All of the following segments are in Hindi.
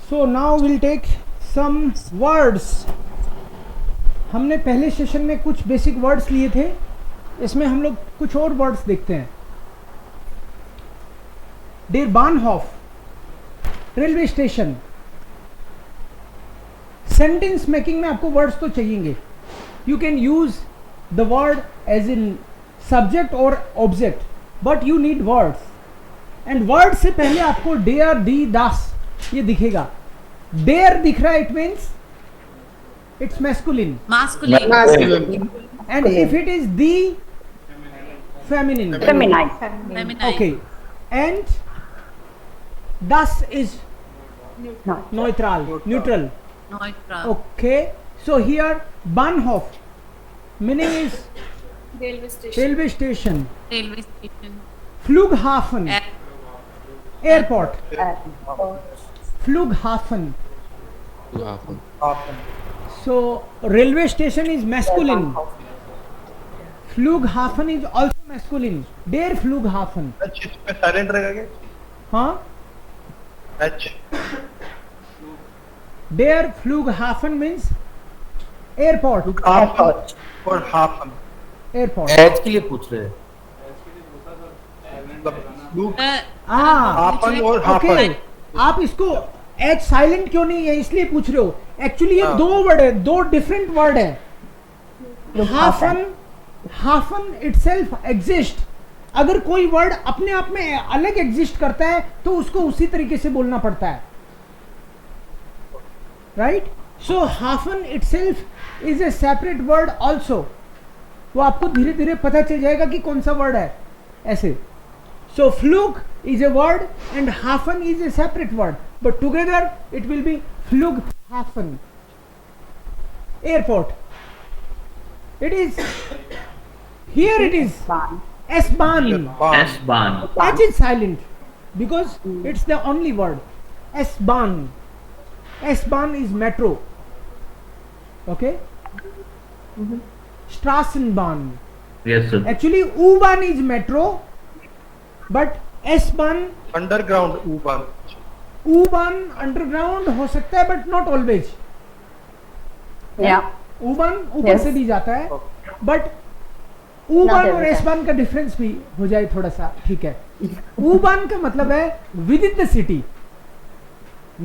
So now we'll take some words. हमने पहले सेशन में कुछ बेसिक वर्ड्स लिए थे, इसमें हम लोग कुछ और वर्ड्स देखते हैं. Der Bahnhof, railway station. Sentence making में आपको वर्ड्स तो चाहिएंगे. You can use the word as in subject और object, but you need words. And word से पहले आपको डेयर, डी, दास ये दिखेगा. डेयर दिख रहा है, it means it's masculine. And if it is the, feminine. Okay. And das is neutral. Okay, so here Bahnhof meaning is railway station. Flughafen, airport. Flughafen. So railway station is masculine. Flughafen is also masculine. Der Flughafen. Silent रहेगा क्या? हाँ. Der Flughafen means airport. Airport और हाफन. Airport. एच के लिए पूछ रहे हैं. हाफन और हाफन. Okay. आप इसको एच साइलेंट क्यों नहीं है इसलिए पूछ रहे हो. एक्चुअली ये दो वर्ड है, दो डिफरेंट वर्ड है. हाफन, हाफन इटसेल्फ एग्जिस्ट. अगर कोई वर्ड अपने आप में अलग एग्जिस्ट करता है तो उसको उसी तरीके से बोलना पड़ता है. राइट. सो हाफन itself is a separate word also. वो आपको धीरे धीरे पता चल जाएगा कि कौन सा वर्ड है ऐसे. सो फ्लूग इज ए वर्ड एंड हाफन is a separate word, but together it will be फ्लूग हाफन. Airport. It is here, it is S-Bahn. S-Bahn. H is silent because it's the only word. S-Bahn. S-Bahn is metro. Okay. Straßenbahn. Yes, sir. Actually, U-Bahn is metro, but S-Bahn. Underground U-Bahn. U-Bahn underground हो सकता है, but not always. Yeah. U-Bahn ऊपर से भी जाता है, but U-Bahn और S-Bahn का डिफरेंस भी हो जाए थोड़ा सा, ठीक है. U-Bahn का मतलब है with in the city.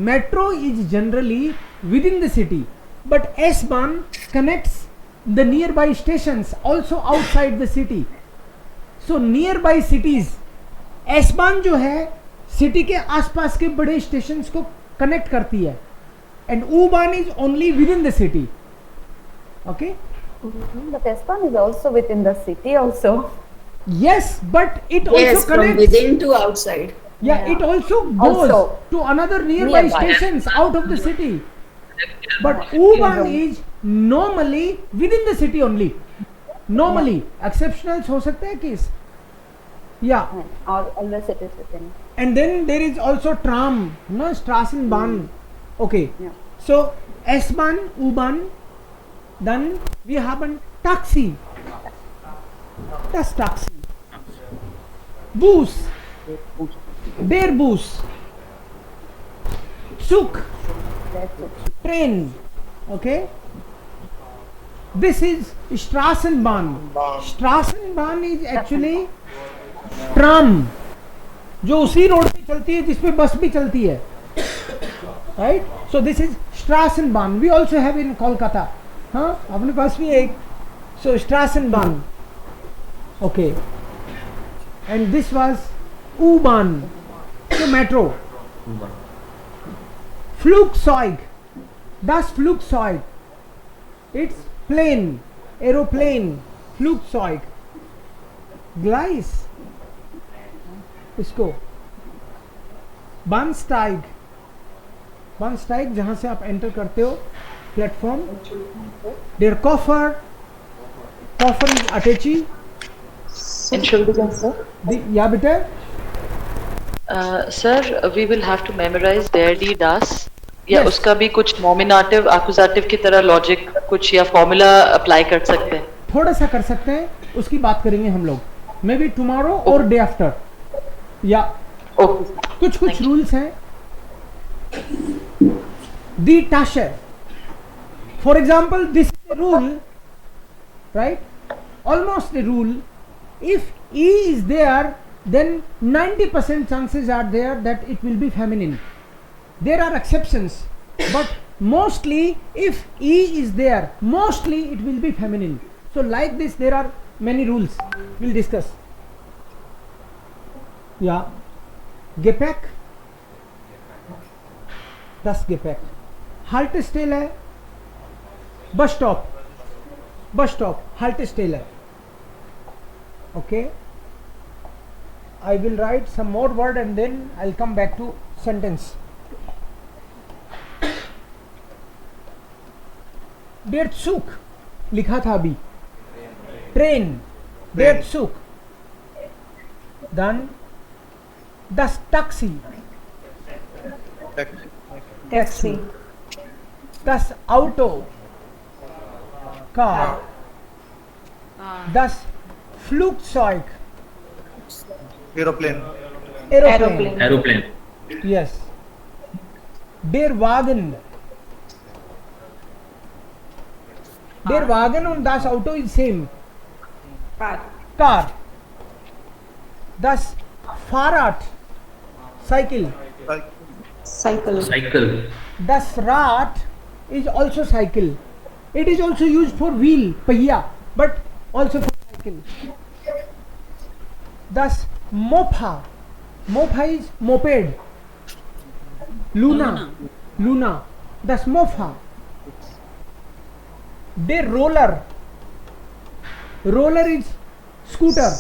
Metro is generally with in the city, but S-Bahn connects the near by stations also outside the city. So near by cities S-Bahn जो है सिटी के आसपास के बड़े स्टेशंस को कनेक्ट करती है, and U-Bahn is only with in the city. Okay. But S-Bahn is also within the city also. Yes, but it also Yes, from connects. within to outside. Yeah, it also goes Also. to another nearby stations out of the city. But U-Bahn is normally within the city only. Normally, exceptionals हो सकते हैं किस? Yeah. Always it is within. And then there is also tram, no, Straßenbahn. Okay. Yeah. So S-Bahn, U-Bahn. Then we have a taxi. Das Taxi. Bus. Der Bus. Zug. Train. Okay. This is Straßenbahn. Straßenbahn is actually tram, जो उसी रोड पे चलती है जिसपे बस भी चलती है. Right? So this is Straßenbahn. We also have in Kolkata. हाँ, अपने पास भी एक. So Straßenbahn. Okay. And this was U-Bahn. So metro. Flugzeug. Das Flugzeug. It's plane, aeroplane. Flugzeug. Gleis. इसको Bahnsteig. Bahnsteig जहाँ से आप एंटर करते हो platform. Der Koffer. Koffer is Atechi. Entschuldigung, sir. या बेटा. Sir, we will have to memorize der, die, das. या Yes. उसका भी कुछ नॉमिनेटिव एक्यूजेटिव की तरह लॉजिक कुछ या फॉर्मूला अप्लाई कर सकते हैं. थोड़ा सा कर सकते हैं, उसकी बात करेंगे हम लोग. मे बी टुमारो और डे आफ्टर. या ओके. कुछ Thank you. रूल्स हैं the tasche. For example, this is a rule, right? Almost a rule. If E is there, then 90% chances are there that it will be feminine. There are exceptions, but mostly if E is there, mostly it will be feminine. So like this, there are many rules. We'll discuss. Yeah. Gepäck. Das Gepäck. Haltestelle है. Bus stop. Bus stop. Haltestelle. Okay. I will write some more word and then I'll come back to sentence. Der Zug लिखा था अभी. Train. Der Zug. Dann das Taxi. Taxi. Das Auto. Car. Das Flugzeug. Aeroplane. Aeroplane. Aeroplane. Yes. Der Wagen. Der Wagen und das Auto is same. Car. Das Fahrrad. Cycle. Cycle. Cycle. Das Rad is also cycle. It is also used for wheel, पहिया, but also for cycle. Das Mofa. Mofa is moped. Luna. Luna. Das Mofa. Der Roller. Roller is scooter.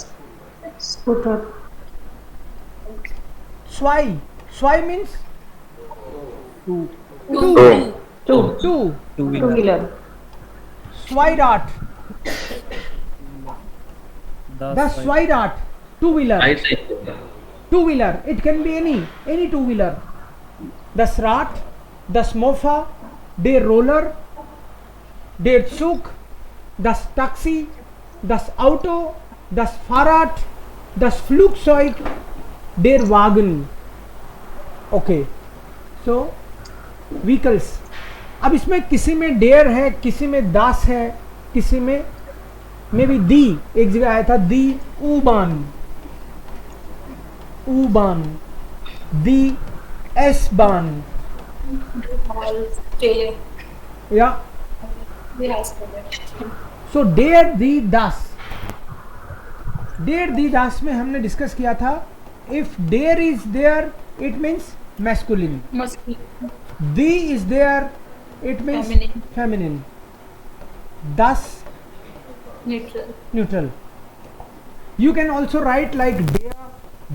Scooter. Zwei. Zwei means Two. two. Two-wheeler. Zweirad. Das Zweirad. Two-wheeler. Bicycle. Two-wheeler. It can be any two-wheeler. Das Rad, das Mofa, der Roller, der Zug, das Taxi, das Auto, das Fahrrad, das Flugzeug, der Wagen. Okay. So vehicles. अब इसमें किसी में डेयर है, किसी में दास है, किसी में मे बी दी. एक जगह आया था दी U-Bahn. U-Bahn. दी S-Bahn. या सो डेयर दी दास. डेयर दी दास में हमने डिस्कस किया था इफ डेयर इज देयर इट मीन्स मैस्कुलिन. दी इज देयर it means feminine. Das neutral. You can also write like der,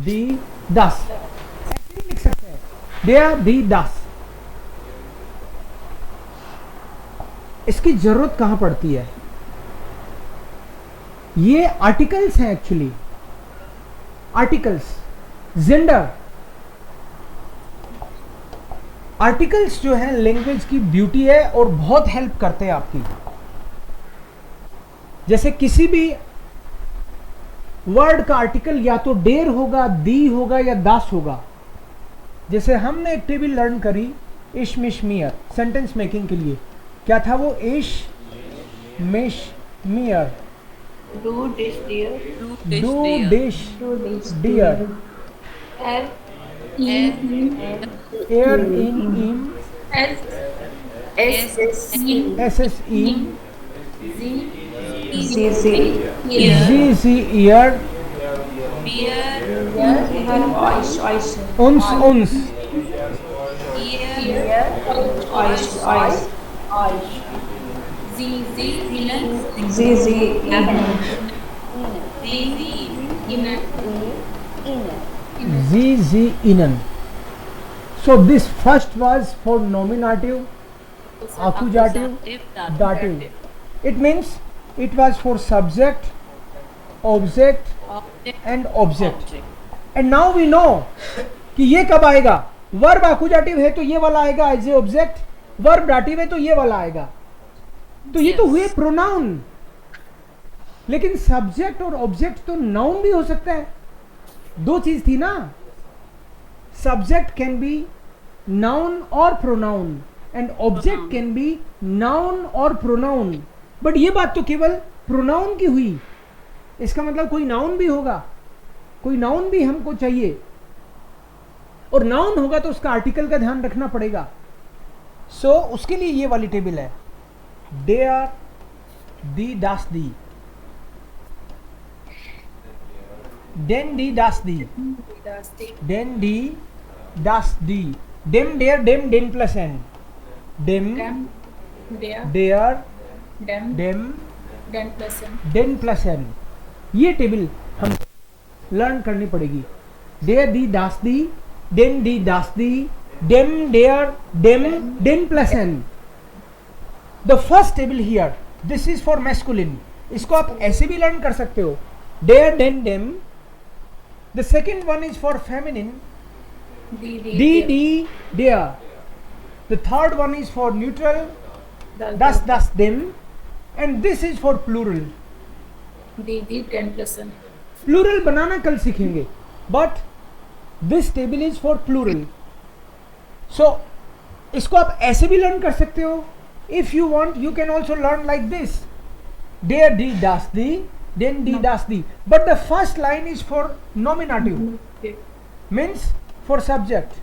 die, das. ऐसे ही लिख सकते हैं. Der, die, das. इसकी जरूरत कहां पड़ती है? ये आर्टिकल्स हैं एक्चुअली. आर्टिकल्स. जेंडर. आर्टिकल्स जो है लैंग्वेज की ब्यूटी है और बहुत हेल्प करते हैं आपकी. जैसे किसी भी वर्ड का आर्टिकल या तो डेर होगा, दी होगा या दास होगा. जैसे हमने एक टेबल लर्न करी इश मिश मियर सेंटेंस मेकिंग के लिए. क्या था वो? इश मिश मियर. Do dish dear. डू डिश डियर. एयर इन एस एस इन जी सी ईयर. उन्स उन्स. जी इनन. So this first was for nominative, accusative, dative. It means it was for subject, object and object. And now we know कि ये कब आएगा. वर्ब accusative है तो ये वाला आएगा as a object. Verb dative है तो ये वाला आएगा. तो ये तो हुए प्रोनाउन. लेकिन सब्जेक्ट और ऑब्जेक्ट तो नाउन भी हो सकता है. दो चीज थी ना. Subject can be noun or pronoun. And object can be noun और प्रोनाउन. बट ये बात तो केवल प्रोनाउन की हुई. इसका मतलब कोई नाउन भी होगा, कोई नाउन भी हमको चाहिए, और नाउन होगा तो उसका आर्टिकल का ध्यान रखना पड़ेगा. सो उसके लिए ये वाली टेबल है. दे आर, दी, दास, दी, den, die, das, die, den, die, das, die, dem, der, dem, den plus n, dem, der, dem, den plus n. ये टेबल हम लर्न करनी पड़ेगी. देयर, दी, दास, दी, den, die, das, die, dem, der, dem, den plus n. The first table here, this is for masculine. इसको आप ऐसे भी लर्न कर सकते हो. There, den, dem. The second one is for feminine. Die, der. The third one is for neutral. Das, them. And this is for plural. Plural बनाना कल सीखेंगे. But this table is for plural. So इसको आप ऐसे भी लर्न कर सकते हो. If you want, you can also learn like this. Der, die, das, die. Den, die, das, die. But the first line is for nominative. Means for subject.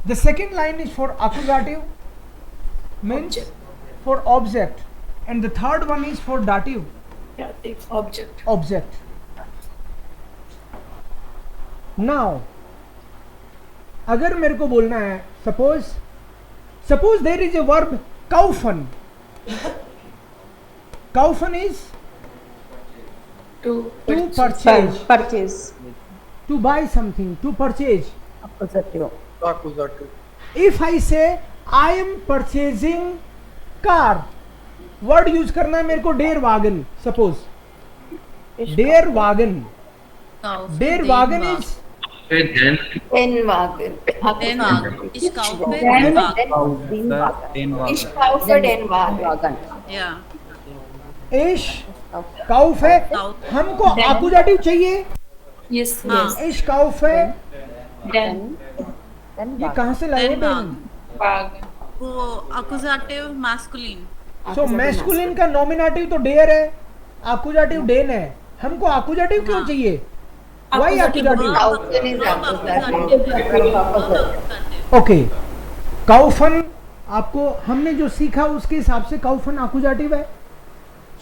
The second line is for accusative. Means for object. And the third one is for dative. Object. Now, अगर मेरे को बोलना है, suppose there is a verb kaufen. Kaufen is to purchase, to buy something, to purchase. Accusative. Accusative. If I say I am purchasing car, word use करना है मेरे को der wagon. Suppose der wagon, der wagon is Den Wagen. Ich kaufe Den den Wagen. Ich kaufe den Wagen. Ja. इश काउफ है. हमको आकुजाटिव चाहिए. Yes. हाँ. इश काउफ है. Den ये कहाँ से लाए? Den Wagen. वो accusative masculine. सो मैस्कुलिन का नॉमिनेटिव तो डेयर है, आकुजाटिव डेन है. हमको आकुजाटिव क्यों चाहिए? वाई आकुजाटिव? Kaufen is accusative. ओके, काउफन आपको हमने जो सीखा उसके हिसाब से काउफन आकुजाटिव है.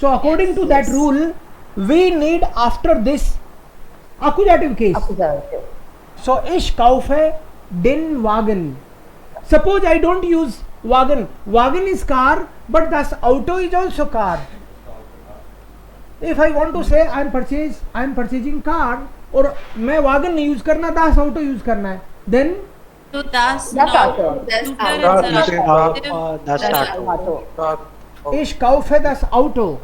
So according to that rule we need after this आकुजाटिव केस. Accusative. सो इश काउफ है डेन वागन. सपोज आई डोंट यूज वागन. वागन इज कार बट दस ऑटो is also car. If I want to say I am purchasing car और मैं वागन नहीं यूज करना, दास ऑटो यूज करना है, then So das Das not auto. Das Auto. इश काउफ है दस ऑटो.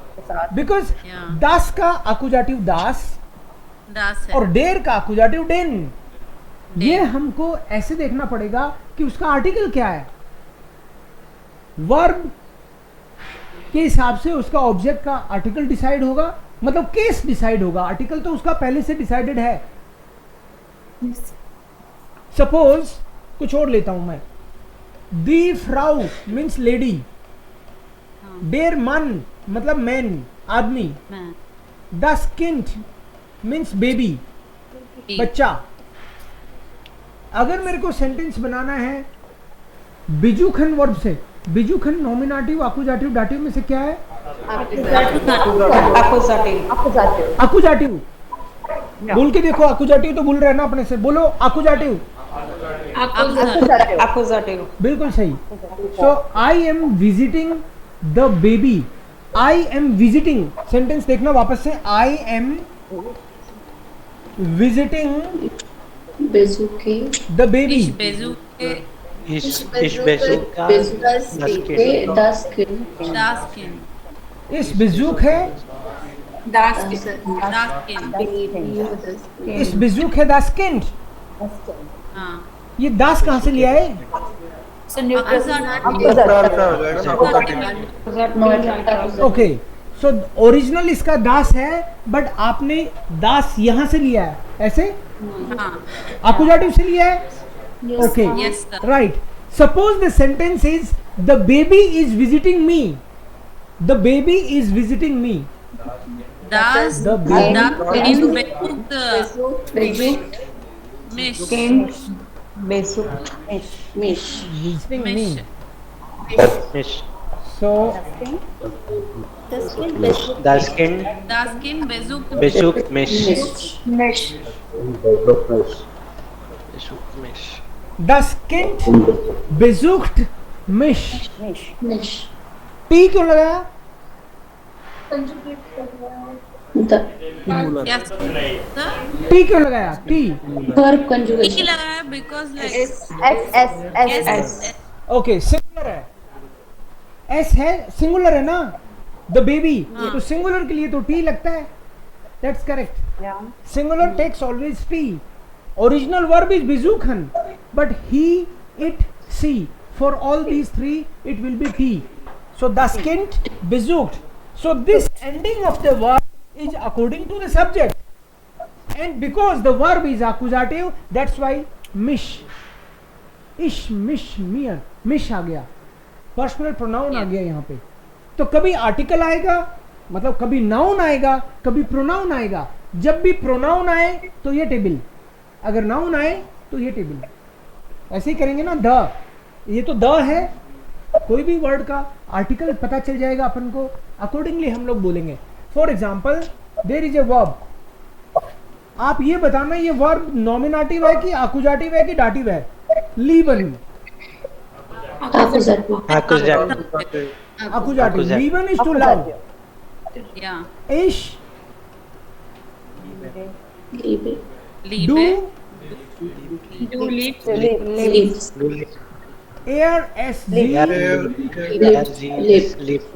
Because Yeah. दास का आकुजाटिव दास das है. और डेर का आकुजाटिव डेन. ये हमको ऐसे देखना पड़ेगा कि उसका आर्टिकल क्या है. वर्ब के हिसाब से उसका ऑब्जेक्ट का आर्टिकल डिसाइड होगा, मतलब केस डिसाइड होगा. आर्टिकल तो उसका पहले से डिसाइडेड है. सपोज कुछ और लेता हूं मैं. दी फ्राउ मीन्स लेडी. डेर मन मतलब मैन आदमी. मैं. दस किंट मीन्स बेबी बच्चा. अगर मेरे को सेंटेंस बनाना है बिजुखन वर्ब से, बिजुखन नॉमिनेटिव आकुजाटिव डाटिव में से क्या है? आकुजाटिव. बोल के देखो, आकुजाटिव तो भूल रहे हैं ना अपने से. बोलो आकुजाटिव. Accusative. बिल्कुल सही. So I am visiting the baby. I am visiting. Sentence देखना वापस से. I am visiting Besuche. The baby. Ich besuche Ich besuche das Kind. das Kind. इस बिजुक है. Das Kind. इस बिजुक है दस किंड. हाँ. ये दास कहाँ से लिया है? ओके, सो ओरिजिनल इसका दास है बट आपने दास यहाँ से लिया है. ऐसे हाँ. आकुजाटिव से लिया है. Okay, Yes, sir. Right. Suppose the sentence is The baby is visiting me. The baby is visiting me. Das The baby in besucht Besucht mich. Besuk. mich. visiting me. Mich. Mich. So Das Kind Das Kind besucht besucht mich. Besucht mich. das Kind besucht mich. Mich. T क्यों लगाया? The Yes. The T क्यों लगाया? T. verb T conjugation. लगाया because like S. Okay singular है. S है सिंगुलर है ना. द बेबी तो सिंगुलर के लिए तो T लगता है. That's correct. Yeah. Singular takes always T. Original verb is besuchen, but he, it, she. For all these three, it will be T. So das Kind besucht. So this ending of the verb is according to the subject. And because the verb is accusative, that's why mish. Ish, mish, mere. Mish आ गया. Personal pronoun आ गया यहाँ पे. तो कभी आर्टिकल आएगा, मतलब कभी नाउन आएगा, कभी प्रोनाउन आएगा. जब भी प्रोनाउन आए तो ये टेबल, अगर नाउन आए तो ये टेबल. ऐसे ही करेंगे ना. द, ये तो द है. कोई भी वर्ड का आर्टिकल पता चल जाएगा अपन को, अकॉर्डिंगली हम लोग बोलेंगे. For example there is a verb. आप ये बताना ये वर्ब नॉमिनेटिव है कि आकुजाटिव है कि डाटिव है. लीवन Accusative. आकुजाटिव. लीवन इज टू लव. yeah. इश Liebe. डू Du liebst Liebs. एयर एस जी Liebst. लिफ्ट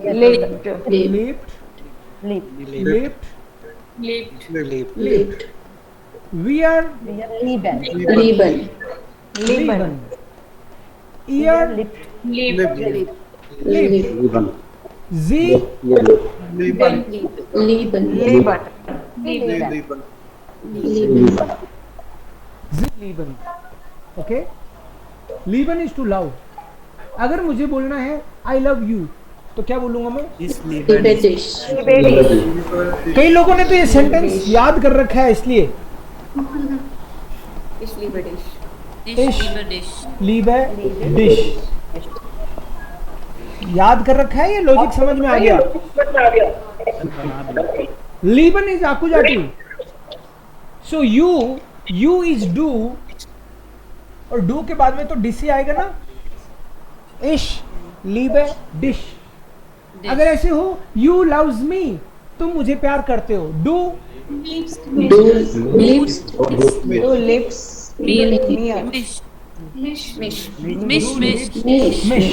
लिफ्ट Liebt. वी आर Lieben. लीवन. ईयर Lieben. जी Lieben. Lieben. जी लीवन. ओके. लीवन इज टू लव. अगर मुझे बोलना है आई लव यू तो क्या बोलूंगा मैं? Liebe dich. कई लोगों ने तो ये सेंटेंस याद कर रखा है इसलिए. Ich liebe dich. लीब है डिश. याद कर रखा है, ये लॉजिक समझ में आ गया. लीबन इज आकुजाटिव. सो यू इज डू, और डू के बाद में तो डिश ही आएगा ना. इश लीब है डिश. अगर ऐसे हो यू लव्स मी, तुम मुझे प्यार करते हो. Do Du liebst. Du liebst. Mich.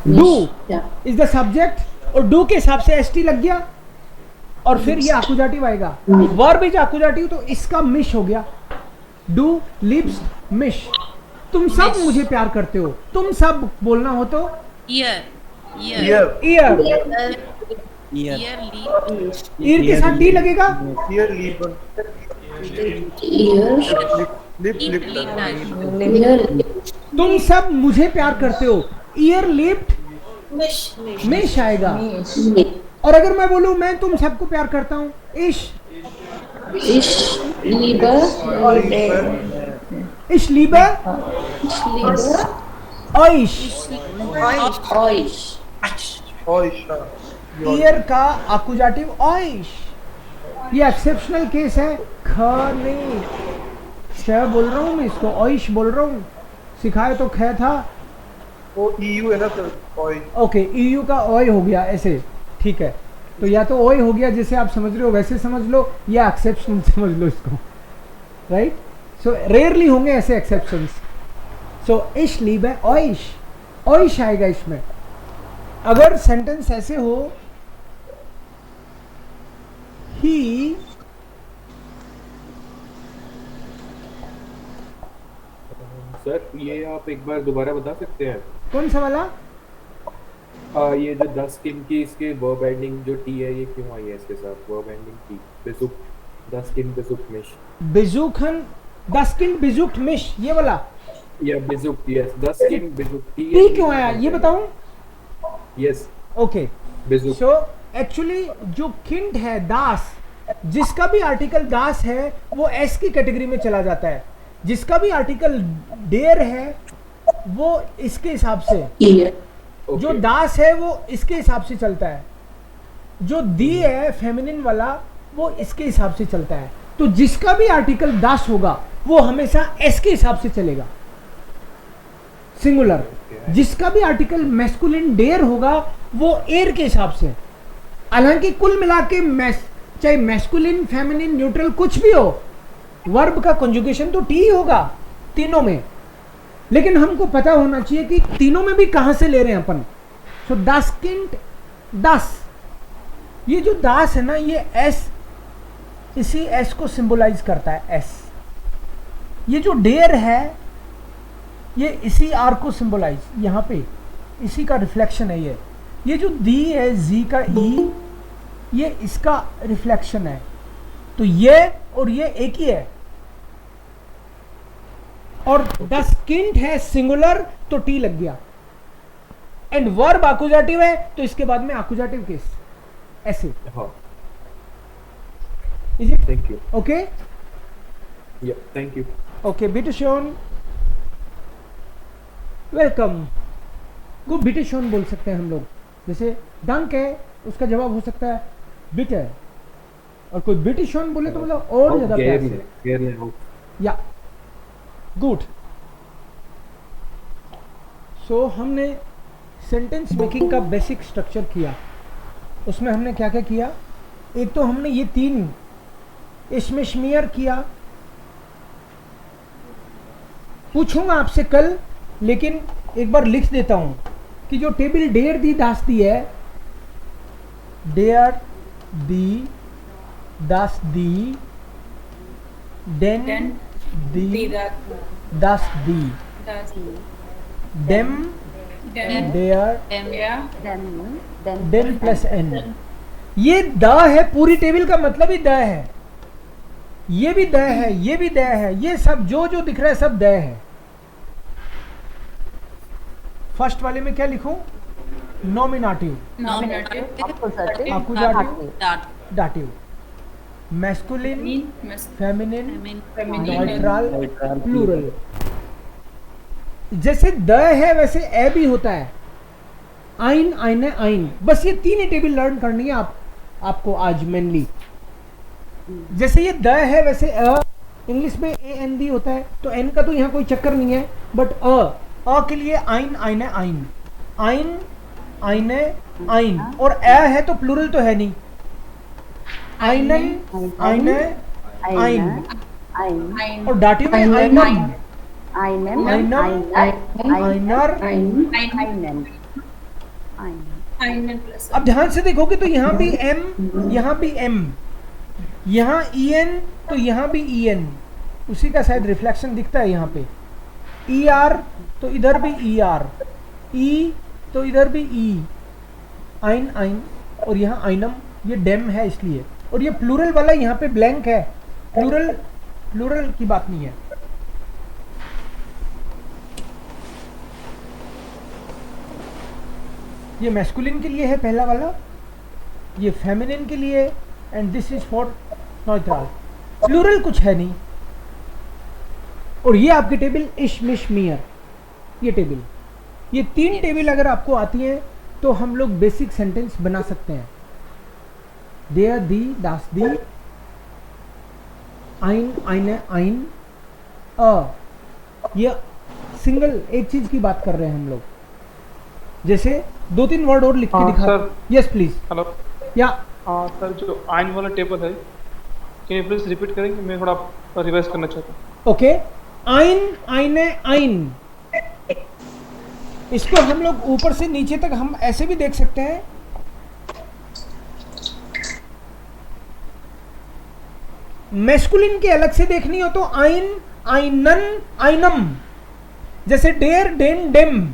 Do Ja. Is the subject, और डू के हिसाब से एस टी लग गया, और फिर ये आकुजाटिव आएगा. वर्ब इज आकुजाटिव तो इसका मिश हो गया. डू लिव्स मिश. तुम सब मुझे प्यार करते हो. तुम सब बोलना हो तो Ear. Year. Ear lieb. Year के साथ डी लगेगा. Hier lieben. Ihr. Lieb. Ihr. तुम सब मुझे प्यार करते हो. ईयर लिप्ड मिश आएगा. और अगर मैं बोलूं मैं तुम सबको प्यार करता हूं, इश Ich liebe. इश लीबा Ich liebe ऑइश. euch. Oisha. Year का आकुजाटिव ऑइश. ये एक्सेप्शनल केस है. ख नहीं श बोल रहा हूँ मैं, इसको ऑइश बोल रहा हूँ. सिखाए तो ख था. वो EU है ना सर. Oi. ओके ईयू का ऑय हो गया ऐसे. ठीक है, तो या तो ऑय हो गया जैसे आप समझ रहे हो वैसे समझ लो, या एक्सेप्शन समझ लो इसको. राइट. सो रेयरली होंगे ऐसे एक्सेप्शंस. सो इश लीब है ऑइश. ऑइश आएगा इसमें. अगर सेंटेंस ऐसे हो ही सर ये आप एक बार दोबारा बता सकते हैं? कौन सा वाला? ये जो 10 स्किन की इसके वर्ब एंडिंग जो टी है ये क्यों आई है इसके साथ वर्ब एंडिंग टी? बेसुक 10 स्किन बेसुक मिश. बेजुखन दस किंड बेजुक्ट मिश, ये वाला. या बिजुक, यस, द स्किन बिजुक। टी क्यों आया ये बताऊं? यस, ओके, बिजुक। सो एक्चुअली जो किंट है, दास, जिसका भी आर्टिकल दास है वो एस की कैटेगरी में चला जाता है। जिसका भी आर्टिकल डेयर है वो इसके हिसाब से, ईयर, जो दास है वो इसके हिसाब से चलता है, जो दी है फेमिनिन वाला वो इसके हिसाब से चलता है। तो जिसका भी आर्टिकल दास होगा वो हमेशा एस के हिसाब से चलेगा, सिंगुलर। जिसका भी आर्टिकल मैस्कुलिन डेयर होगा वो एयर के हिसाब से। हालांकि कुल मिला के चाहे मैस्कुलिन, फेमिनिन, न्यूट्रल कुछ भी हो, वर्ब का कंजुगेशन तो टी ही होगा तीनों में। लेकिन हमको पता होना चाहिए कि तीनों में भी कहां से ले रहे हैं अपन। सो दास किंट, दास, ये जो दास है ना, ये एस, इसी एस को सिंबलाइज करता है, एस। ये जो डेयर है ये इसी आर को सिंबलाइज, यहाँ पे इसी का रिफ्लेक्शन है। ये जो दी है, जी का ई, ये इसका रिफ्लेक्शन है। तो ये और ये एक ही है। और द स्किंट है सिंगुलर, तो टी लग गया। एंड वर्ब आकुजाटिव है, तो इसके बाद में आकुजाटिव केस ऐसे। हाँ, is it thank you. Okay? Yeah, thank you. Okay, बिटशॉन, वेलकम। को बिटशॉन बोल सकते हैं हम लोग। जैसे डंक है, उसका जवाब हो सकता है बिट है, और कोई बिटशॉन बोले तो मतलब और ज्यादा प्यार से। या, गुड। सो हमने सेंटेंस मेकिंग का बेसिक स्ट्रक्चर किया। उसमें हमने क्या क्या किया? एक तो हमने ये 3 इश्मेशमियर किया। पूछूंगा आपसे कल, लेकिन एक बार लिख देता हूं कि जो टेबल डेयर दी दास दी है, डेयर दी दास दी, डेन दी दास दी, डेम डेयर, डेन प्लस एन। ये द है, पूरी टेबल का मतलब ही द है। ये भी द है, ये भी द है, ये सब जो जो दिख रहा है सब द है। फर्स्ट वाले में क्या लिखूं? नॉमिनेटिव, आकुजाटिव, दाटिव, मैस्कुलिन, फेमिनिन, न्यूट्रल, प्लूरल। जैसे द है वैसे ए भी होता है, आइन, आइने, आइन। बस ये 3 ही टेबल लर्न करनी है आपको आज मेनली। जैसे ये द है वैसे अ, इंग्लिश में ए एन डी होता है, तो एन का तो यहाँ कोई चक्कर नहीं है। बट अ के लिए आइन, आइने, आइन, आइन, आइने, आइन। और ए है तो प्लूरल तो है नहीं, आइनन, आइने, आइन। और दाटिव में आइनम, आइनम, आइनर। अब ध्यान से देखोगे तो यहाँ भी एम, यहाँ भी एम, यहाँ ई एन, तो यहाँ भी ई एन। उसी का शायद रिफ्लेक्शन दिखता है यहाँ पे। ई आर तो इधर भी ई आर, ई तो इधर भी ई, आइन, आइन। और यहाँ आइनम, ये डेम है इसलिए। और ये प्लूरल वाला यहाँ पे ब्लैंक है, प्लूरल की बात नहीं है। ये मैस्कुलिन के लिए है पहला वाला, ये फेमिनिन के लिए, and this is for neutral. Plural कुछ है नहीं। और ये आपकी टेबल इश्मिशमियर, ये टेबल, ये 3 टेबल अगर आपको आती हैं तो हम लोग बेसिक सेंटेंस बना सकते हैं। देयर दी दास दी, आइन, आइने, आइन, अ। ये सिंगल एक चीज की बात कर रहे हैं हम लोग। जैसे 2-3 वर्ड और लिख के दिखा। सर। Yes please. हेलो। या सर, जो आइन वाला टेबल है, कैन यू प्लीज रिपीट करेंगे? मैं थोड़ा रिवाइज करना चाहता हूँ। ओके, आइन, आइने, आइन। इसको हम लोग ऊपर से नीचे तक हम ऐसे भी देख सकते हैं। मैस्कुलिन के अलग से देखनी हो तो आइन, आइनन, आइनम। जैसे डेयर, डेन, डेम।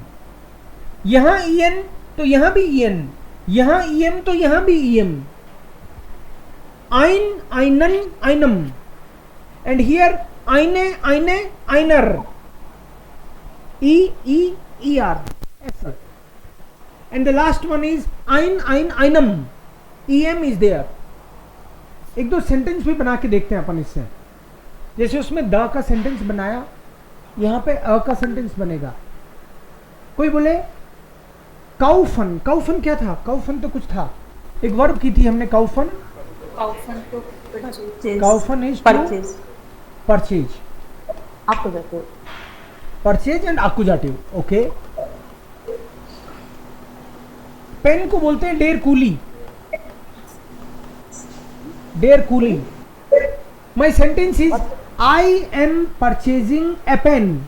यहां ईएन तो यहां भी ईएन, यहां ईएम तो यहां भी ईएम। आइन, आइनन, आइनम। एंड हियर आइने, आइने, आइनर। E-E-E-R. ऐसे. And the last one is einem. EM is there. एक दो सेंटेंस भी बना के देखते हैं अपन इससे. जैसे उसमें द का सेंटेंस बनाया, यहाँ पे अ का सेंटेंस बनेगा. कोई बोले काउफन. काउफन क्या था? काउफन तो कुछ था, एक वर्ब की थी हमने. काउफन. Kaufman to purchase. काउफन is Purchase. Purchase. Accusative. Purchase and आकुजाटिव. ओके. पेन को बोलते हैं डेर कूली. डेर कूली. My sentence is I am purchasing a pen.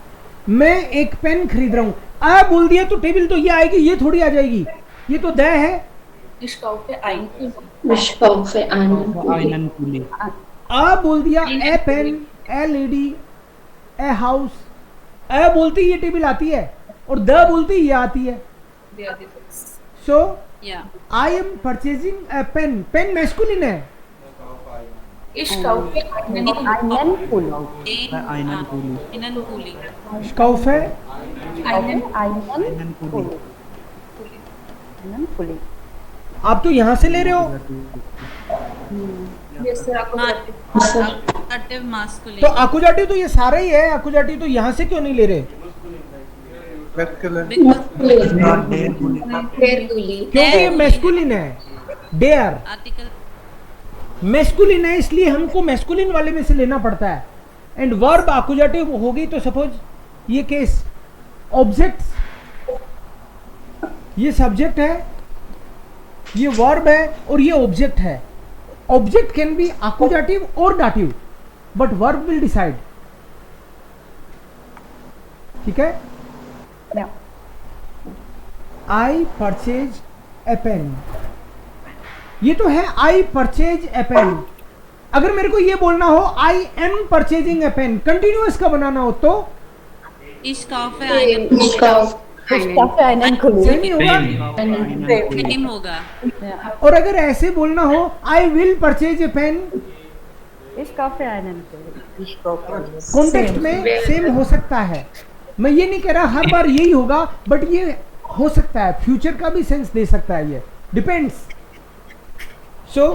मैं एक पेन खरीद रहा हूं. आ बोल दिया तो टेबल तो ये आएगी, ये थोड़ी आ जाएगी. ये तो द है. Ich kaufe ein Kilo. Ich kaufe einen Pulli. आ बोल दिया a pen, a lady, a house. A बोलती ये टेबल आती है, और द बोलती ये आती है. They are different. So Yeah. I am purchasing a pen. Pen masculine है. Ich kaufe einen Einen Pulli. Einen Pulli. स्काउफ है. einen Einen Pulli. Einen Pulli. आप तो यहाँ से ले रहे हो. Yes, sir. Accusative masculine. तो आकुजाटिव तो ये सारा ही है. आकुजाटिव तो यहाँ से क्यों नहीं ले रहे? Their Pulli. क्योंकि ये मैस्कुलिन है. Dare Article. मैस्कुलिन है, इसलिए हमको मैस्कुलिन वाले में से लेना पड़ता है. एंड वर्ब आकुजाटिव होगी तो सपोज ये केस ऑब्जेक्ट, ये सब्जेक्ट है, ये वर्ब है, और ये ऑब्जेक्ट है. ऑब्जेक्ट कैन बी आकुजाटिव और dative, but verb will decide. ठीक है. Yeah. I purchase a pen. ये तो है आई परचेज ए पेन. अगर मेरे को ये बोलना हो I am purchasing a pen, continuous का बनाना हो तो Ich kaufe einen. Ich kaufe einen Pulli. Same ही होगा. Same होगा. और अगर ऐसे बोलना हो I will purchase a pen, Ich kaufe einen Pulli. Context में सेम हो सकता है. मैं ये नहीं कह रहा हर बार यही होगा, बट ये हो सकता है. फ्यूचर का भी सेंस दे सकता है. ये डिपेंड्स. सो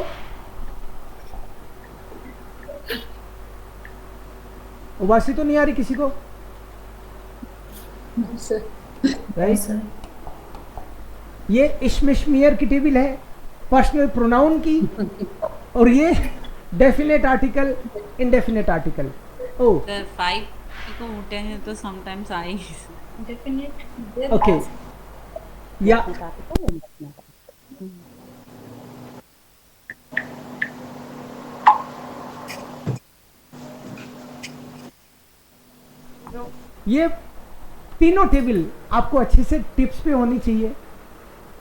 उबासी तो नहीं आ रही किसी को? राइट. ये इश्मिशमियर की टेबल है पर्सनल प्रोनाउन की, और ये डेफिनेट आर्टिकल, इंडेफिनेट आर्टिकल. ओ The 5 को उठे हैं तो sometimes I. Definite. ओके. या ये तीनों टेबल आपको अच्छे से टिप्स पे होनी चाहिए,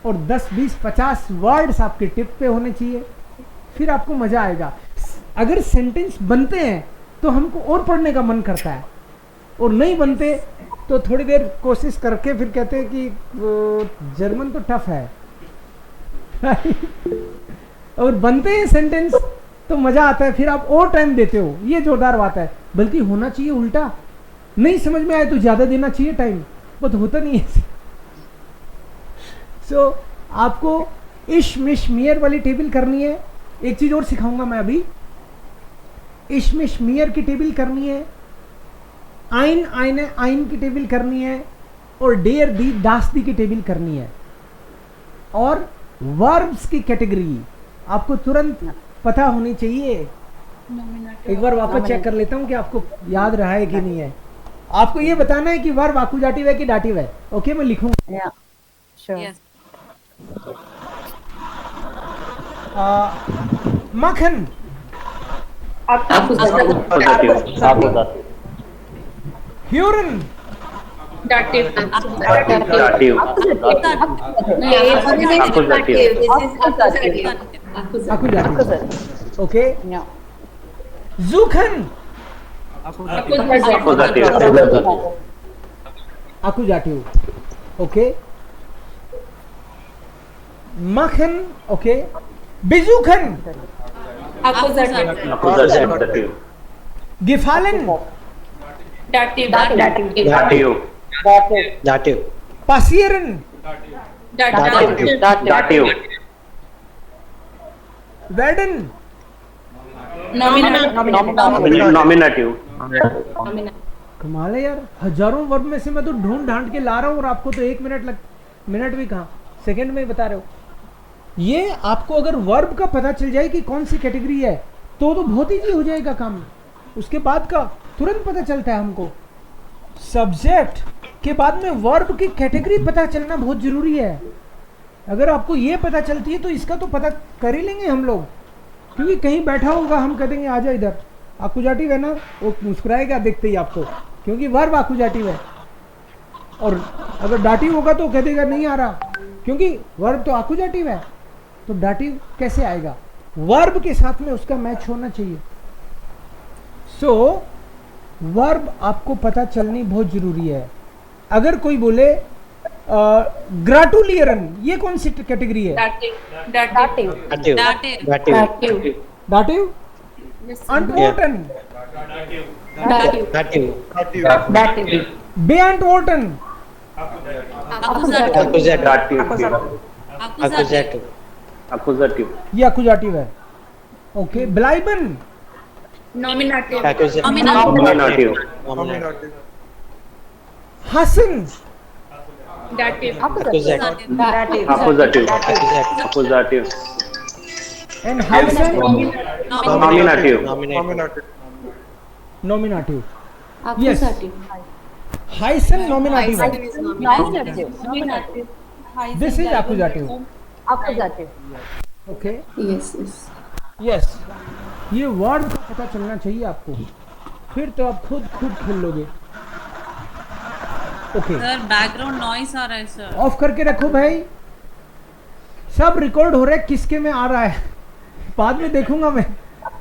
और 10, 20, 50 वर्ड्स आपके टिप पे होने चाहिए. फिर आपको मजा आएगा. अगर सेंटेंस बनते हैं तो हमको और पढ़ने का मन करता है, और नहीं बनते तो थोड़ी देर कोशिश करके फिर कहते हैं कि जर्मन तो टफ है. और बनते हैं सेंटेंस तो मजा आता है, फिर आप और टाइम देते हो. ये जोरदार बात है. बल्कि होना चाहिए उल्टा. नहीं समझ में आए तो ज्यादा देना चाहिए टाइम, बट होता नहीं है. सो आपको इश्मिशमियर वाली टेबल करनी है. एक चीज और सिखाऊंगा मैं अभी. इश्मिशमियर की टेबल करनी है, आइन आइने आइन की टेबल करनी है, और डेयर दी दास दी की टेबल करनी है. और वर्ब्स की कैटेगरी आपको तुरंत पता होनी चाहिए. एक बार वापस चेक कर लेता हूं कि आपको याद रहा है कि नहीं है. आपको ये बताना है कि वर्ब आकुजाटिव है कि डाटिव है. ओके, मैं लिखूंगा. Yeah. Sure. Yes. मक्खन. ह्यूरन. Dative. Dative. आकुजाटिव. ओके. Yeah. जूखन. Accusative. आकुजाटिव. ओके. मक्खन. ओके. बिजूखन. Accusative. गिफालन. Dative. Dative. Dative. Passieren. Dative. Dative. Werden. Nominative. कमाल है यार, हजारों वर्ब में से मैं तो ढूंढ ढांड के ला रहा हूँ और आपको तो 1 मिनट मिनट भी कहाँ, सेकंड में ही बता रहे हो। ये आपको अगर वर्ब का पता चल जाए कि कौन सी कैटेगरी है तो बहुत इजी हो जाएगा काम। उसके बाद का तुरंत पता चलता है हमको। सब्जेक्ट के बाद में वर्ब की कैटेगरी पता चलना बहुत जरूरी है। अगर आपको ये पता चलती है तो इसका तो पता कर ही लेंगे हम लोग, क्योंकि कहीं बैठा होगा हम कह देंगे आजा इधर, आकुजाटिव है ना, वो मुस्कुराएगा देखते ही आपको, क्योंकि वर्ब आकुजाटिव है। और अगर डाटिव होगा तो कह देगा नहीं आ रहा, क्योंकि वर्ब तो आकुजाटिव है, तो डाटिव कैसे आएगा? वर्ब के साथ में उसका मैच होना चाहिए। सो वर्ब आपको पता चलनी बहुत जरूरी है। अगर कोई बोले ग्राटुलियरन, ये कौन सी कैटेगरी है? Dative. डाटिव। अंटवोर्टन, बेअंटवोर्टन, Accusative. ये अकुजाटिव है। ओके, ब्लाइबन, Nominative. Nominative. हसन, Dative. Accusative. Accusative. एंड हाइसन, Nominative. नॉमिनेटिव। यस, हाइसन नॉमिनेटिव है। दिस इज अकुजाटिव। ओके, यस, ये वर्ड का पता चलना चाहिए आपको, फिर तो आप खुद खेल लोगे। ओके, सर बैकग्राउंड नॉइस आ रहा है सर। ऑफ करके रखो भाई, सब रिकॉर्ड हो रहा है, किसके में आ रहा है बाद में देखूंगा मैं,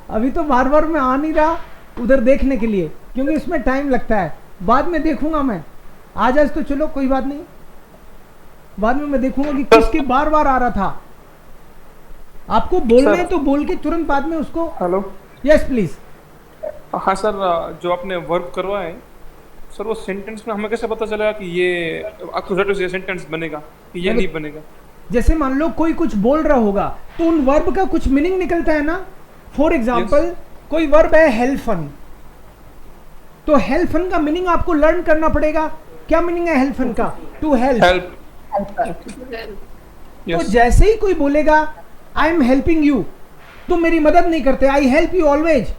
अभी तो बार बार मैं आ नहीं रहा उधर देखने के लिए, क्योंकि इसमें टाइम लगता है। बाद में देखूंगा मैं, आज तो चलो कोई बात नहीं, बाद में मैं देखूंगा कि किसके बार बार आ रहा था। आपको बोलना है तो बोल के तुरंत बाद में उसको। Hello, yes please. हाँ सर, जो आपने वर्ब करवाया है सर, वो सेंटेंस में हमें कैसे पता चलेगा कि ये एक्यूजेटिव से सेंटेंस बनेगा कि ये नहीं बनेगा? जैसे मान लो कोई कुछ बोल रहा होगा तो उन वर्ब का कुछ मीनिंग निकलता है ना। फॉर एग्जाम्पल, कोई वर्ब है हेल्फन, तो हेल्फन का मीनिंग आपको लर्न करना पड़ेगा। क्या मीनिंग है हेल्फन का? To help. तो जैसे ही कोई बोलेगा आई एम हेल्पिंग यू, तो मेरी मदद नहीं करते, I help you always,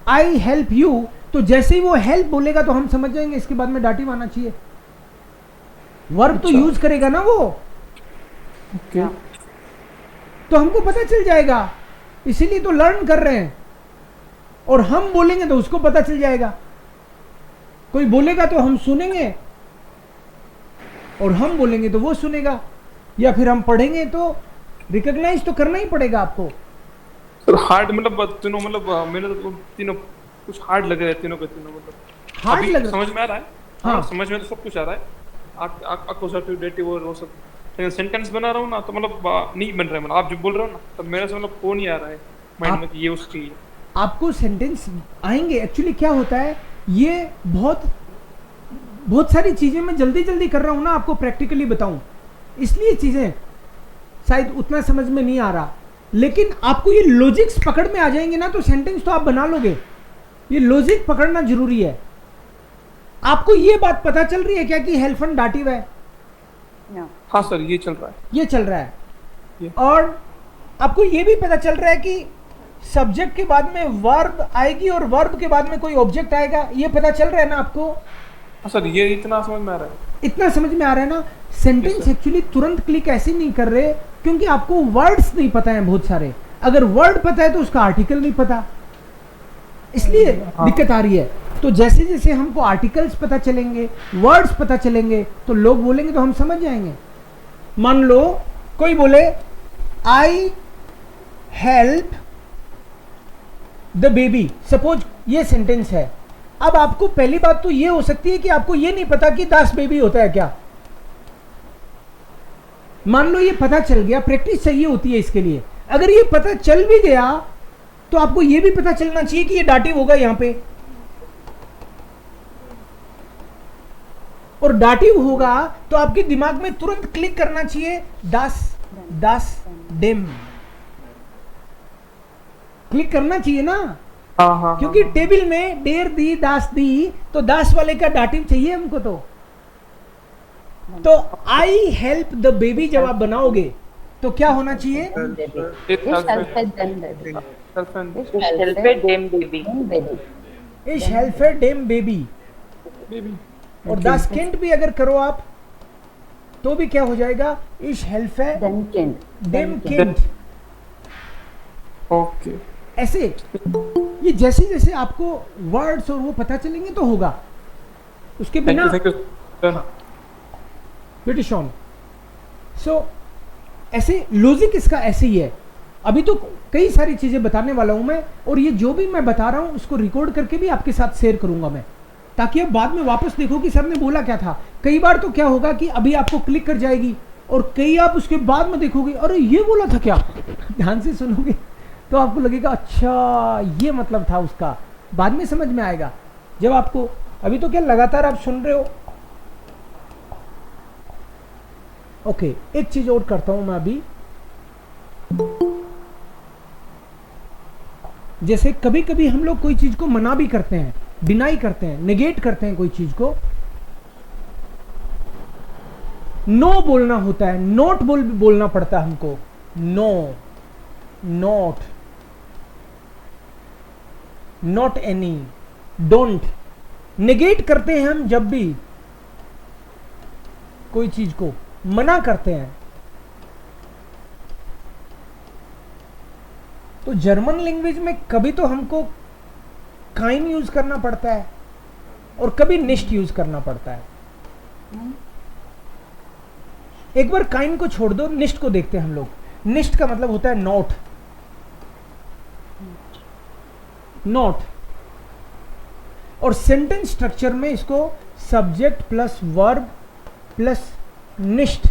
I help you, तो जैसे ही वो हेल्प बोलेगा तो हम समझ जाएंगे इसके बाद में डाटिव आना चाहिए। वर्ब तो यूज करेगा ना वो, तो हमको पता चल जाएगा, इसीलिए तो लर्न कर रहे हैं। और हम बोलेंगे तो उसको पता चल जाएगा, कोई बोलेगा तो हम सुनेंगे, और हम बोलेंगे तो वो सुनेगा, या फिर हम पढ़ेंगे तो रिकॉग्नाइज तो करना ही पड़ेगा आपको। सर हार्ड मतलब तीनों, मतलब मैंने तो तीनों कुछ हार्ड लग रहे हैं, तीनों के तीनों, मतलब हार्ड अभी लग समझ में आ रहा है। हाँ, समझ में तो सब कुछ आ रहा है, एक्यूजेटिव, डेटिव और वो सब, लेकिन सेंटेंस बना रहा हूँ ना तो मतलब नहीं बन रहा है। मतलब आप जो बोल रहे हो ना, तो मेरे से मतलब वो नहीं आ रहा है माइंड में कि ये उसकी है। आपको सेंटेंस आएंगे। एक्चुअली क्या होता है, ये बहुत सारी चीजें मैं जल्दी जल्दी कर रहा हूं ना, आपको प्रैक्टिकली बताऊं, इसलिए चीजें शायद उतना समझ में नहीं आ रहा। लेकिन आपको ये लॉजिक्स पकड़ में आ जाएंगे ना तो सेंटेंस तो आप बना लोगे। ये लॉजिक पकड़ना जरूरी है। आपको ये बात पता चल रही है क्या कि हेल्फन डाटिव है? हाँ सर, ये चल रहा है, ये चल रहा है। और आपको ये भी पता चल रहा है कि सब्जेक्ट के बाद में वर्ब आएगी और वर्ब के बाद में कोई ऑब्जेक्ट आएगा, ये पता चल रहा है ना आपको? हाँ सर, ये इतना समझ में आ रहा है। इतना समझ में आ रहा है ना। सेंटेंस एक्चुअली तुरंत क्लिक ऐसे नहीं कर रहे क्योंकि आपको वर्ड्स नहीं पता है बहुत सारे। अगर वर्ड पता है तो उसका आर्टिकल नहीं पता, इसलिए दिक्कत आ रही है। तो जैसे जैसे हमको आर्टिकल्स पता चलेंगे, वर्ड्स पता चलेंगे, तो लोग बोलेंगे तो हम समझ जाएंगे। मान लो कोई बोले I help the baby, suppose ये सेंटेंस है। अब आपको पहली बात तो ये हो सकती है कि आपको ये नहीं पता कि 10 बेबी होता है क्या। मान लो ये पता चल गया, प्रैक्टिस चाहिए होती है इसके लिए। अगर ये पता चल भी गया तो आपको ये भी पता चलना चाहिए कि ये डाटिव होगा यहां पे। और डाटिव होगा तो आपके दिमाग में तुरंत क्लिक करना चाहिए das dem, क्लिक करना चाहिए ना, क्योंकि टेबल में डेर दी दास दी, तो दास वाले का डाटिव चाहिए हमको। तो आई हेल्प द बेबी जब आप बनाओगे तो क्या होना चाहिए? Ich helfe them baby. help dem baby. Baby. इश हेल्फे डेम बेबी। और दास केंट भी अगर करो आप तो भी क्या हो जाएगा? इश हेल्फे Then kind. डेम केंट। ओके ऐसे ये जैसे जैसे आपको वर्ड्स और वो पता चलेंगे तो होगा, उसके बिना थैंक यू ब्रिटिश ऑन। सो ऐसे लॉजिक इसका ऐसे ही है। अभी तो कई सारी चीजें बताने वाला हूं मैं, और ये जो भी मैं बता रहा हूं उसको रिकॉर्ड करके भी आपके साथ शेयर करूंगा मैं, ताकि आप बाद में वापस देखो कि सर ने बोला क्या था। कई बार तो क्या होगा कि अभी आपको क्लिक कर जाएगी और कई आप उसके बाद में देखोगे अरे ये बोला था क्या, ध्यान से सुनोगे तो आपको लगेगा अच्छा ये मतलब था उसका, बाद में समझ में आएगा जब आपको। अभी तो क्या लगातार आप सुन रहे हो। ओके, एक चीज और करता हूं मैं अभी। जैसे कभी कभी हम लोग कोई चीज को मना भी करते हैं, डिनाई करते हैं, नेगेट करते हैं कोई चीज को। नो बोलना होता है, नॉट बोलना पड़ता है हमको। No, not, not any, don't. Negate करते हैं हम जब भी कोई चीज को मना करते हैं। तो जर्मन लैंग्वेज में कभी तो हमको काइन यूज करना पड़ता है और कभी निष्ट यूज करना पड़ता है। एक बार काइन को छोड़ दो, निष्ट को देखते हैं हम लोग। निष्ट का मतलब होता है नॉट, नॉट। और सेंटेंस स्ट्रक्चर में इसको सब्जेक्ट प्लस वर्ब प्लस निष्ट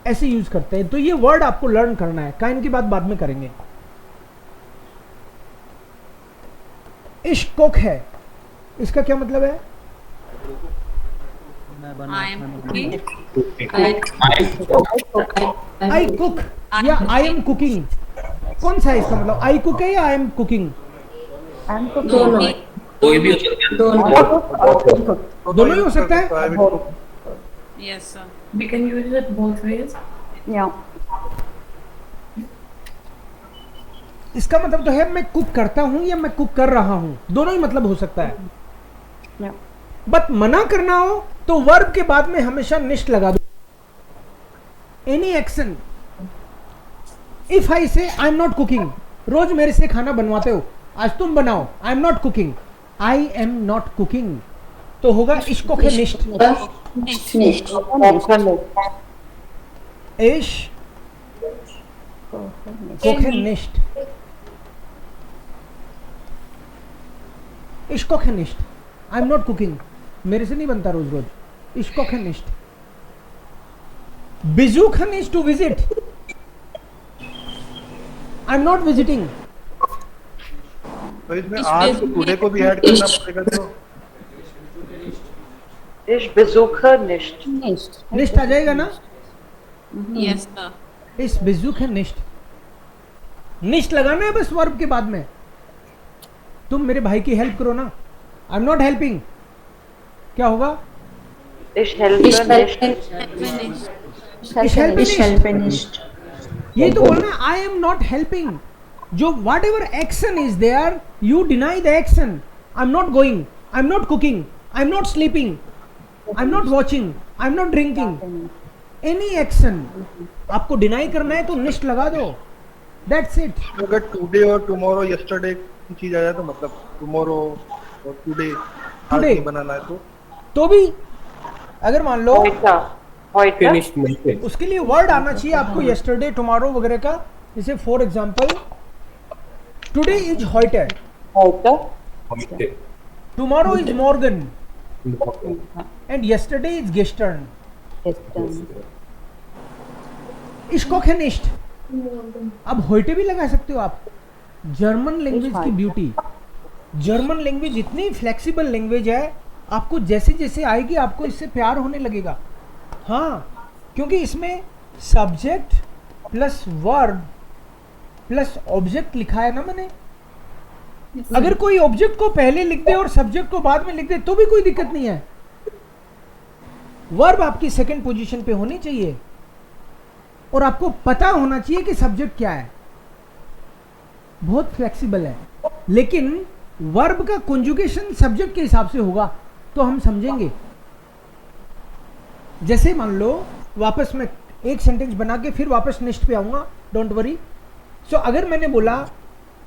ऐसे यूज करते हैं। तो ये वर्ड आपको लर्न करना है, काइन की बात बाद में करेंगे। इश्कोक है, इसका क्या मतलब है? I am cooking. I cook या आई एम कुकिंग, कौन सा है इसका मतलब? आई कुक है या I am cooking? I'm cooking. दोनों कोई भी हो सकता है। दोनों ही हो सकता है। yes sir. We can use it both ways. Yeah. इसका मतलब तो है मैं कुक करता हूं या मैं कुक कर रहा हूं, दोनों ही मतलब हो सकता है। Yeah. बट मना करना हो तो वर्ब के बाद में हमेशा निष्ठ लगा दो। Any action, if I say I am not cooking, रोज मेरे से खाना बनवाते हो, आज तुम बनाओ। I am not cooking, I am not cooking, तो होगा इश्को के निष्ठ। इश कोखनिष्ठ, इश्कोखनिष्ठ। आई एम नॉट कुकिंग, मेरे से नहीं बनता रोज रोज। इश्कोखनिष्ठ। बिजुखनिष्ठ, to visit. I am not visiting. तो इसमें आज टुडे को भी ऐड करना पड़ेगा। तो Ich besuche nicht. निष्ठ आ जाएगा ना? yes sir. इस बिजुखनिष्ठ, निष्ठ लगाना है बस वर्ब के बाद में। तुम मेरे भाई की हेल्प करो ना। आई एम नॉट हेल्पिंग, क्या होगा? Ich helfe nicht. Ich helfe nicht। ये तो बोलना आई एम नॉट हेल्पिंग। जो whatever action is there, you deny the action. I am not going, I am not cooking, I am not sleeping, I am not watching, I am not drinking. Any action आपको डिनाई करना है तो निष्ठ लगा दो, दैट्स इट। अगर टुडे और टुमारो यस्टरडे की चीज आ जाए तो मतलब टुमारो और टुडे Today। बनाना है तो भी अगर मान लो Heute. फिनिश्ड मिलते उसके लिए वर्ड आना चाहिए आपको, यस्टरडे, टुमारो वगैरह का। जैसे for example today is heute, Heute. Tomorrow is Morgan and yesterday is gestern। इश्कोखनिष्ठ। अब heute भी लगा सकते हो आप। जर्मन लैंग्वेज की ब्यूटी, जर्मन लैंग्वेज इतनी फ्लेक्सिबल लैंग्वेज है, आपको जैसे जैसे आएगी आपको इससे प्यार होने लगेगा। हाँ, क्योंकि इसमें subject plus verb plus object लिखा है ना मैंने। अगर कोई ऑब्जेक्ट को पहले लिख दे और सब्जेक्ट को बाद में लिख दे तो भी कोई दिक्कत नहीं है। वर्ब आपकी सेकंड पोजीशन पे होनी चाहिए और आपको पता होना चाहिए कि सब्जेक्ट क्या है। बहुत फ्लेक्सिबल है, लेकिन वर्ब का कंजुगेशन सब्जेक्ट के हिसाब से होगा तो हम समझेंगे। जैसे मान लो, वापस मैं एक सेंटेंस बना के फिर वापस नेक्स्ट पे आऊंगा, डोंट वरी। सो अगर मैंने बोला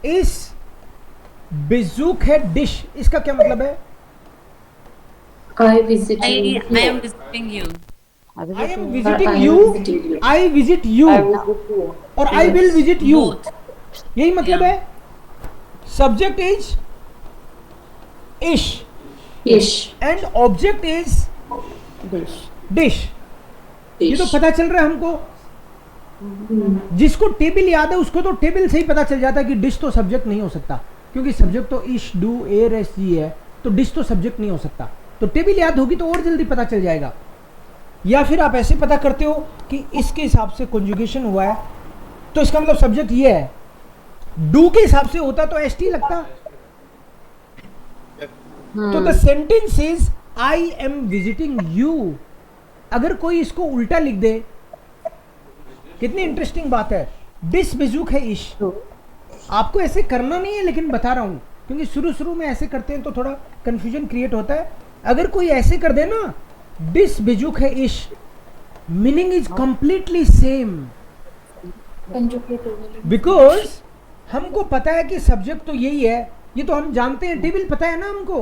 इस बेजूक है डिश, इसका क्या मतलब है? I visit I you. am visiting you. I am visiting you, I visit you और I will visit you, Both. यही मतलब है। सब्जेक्ट इज इश Ish. And object is dish. ये तो Ish. पता चल रहा है हमको। जिसको टेबल याद है उसको तो टेबल से ही पता चल जाता है कि डिश तो सब्जेक्ट नहीं हो सकता, क्योंकि सब्जेक्ट तो इश डू एर एस जी है, तो डिश तो सब्जेक्ट नहीं हो सकता। तो टेबल याद होगी तो और जल्दी पता चल जाएगा। या फिर आप ऐसे पता करते हो कि इसके हिसाब से कंजुगेशन हुआ है तो इसका मतलब सब्जेक्ट ये है। डू के हिसाब से होता तो एस टी लगता। तो the sentence is I am visiting you. अगर कोई इसको उल्टा लिख दे, कितनी इंटरेस्टिंग बात है। डिस बेजूक है इश। आपको ऐसे करना नहीं है, लेकिन बता रहा हूं क्योंकि शुरू शुरू में ऐसे करते हैं तो थोड़ा कंफ्यूजन क्रिएट होता है। अगर कोई ऐसे कर दे ना, डिस बेजूक है इश, meaning is completely same, because हमको पता है कि सब्जेक्ट तो यही है, ये तो हम जानते हैं, टेबल पता है ना हमको,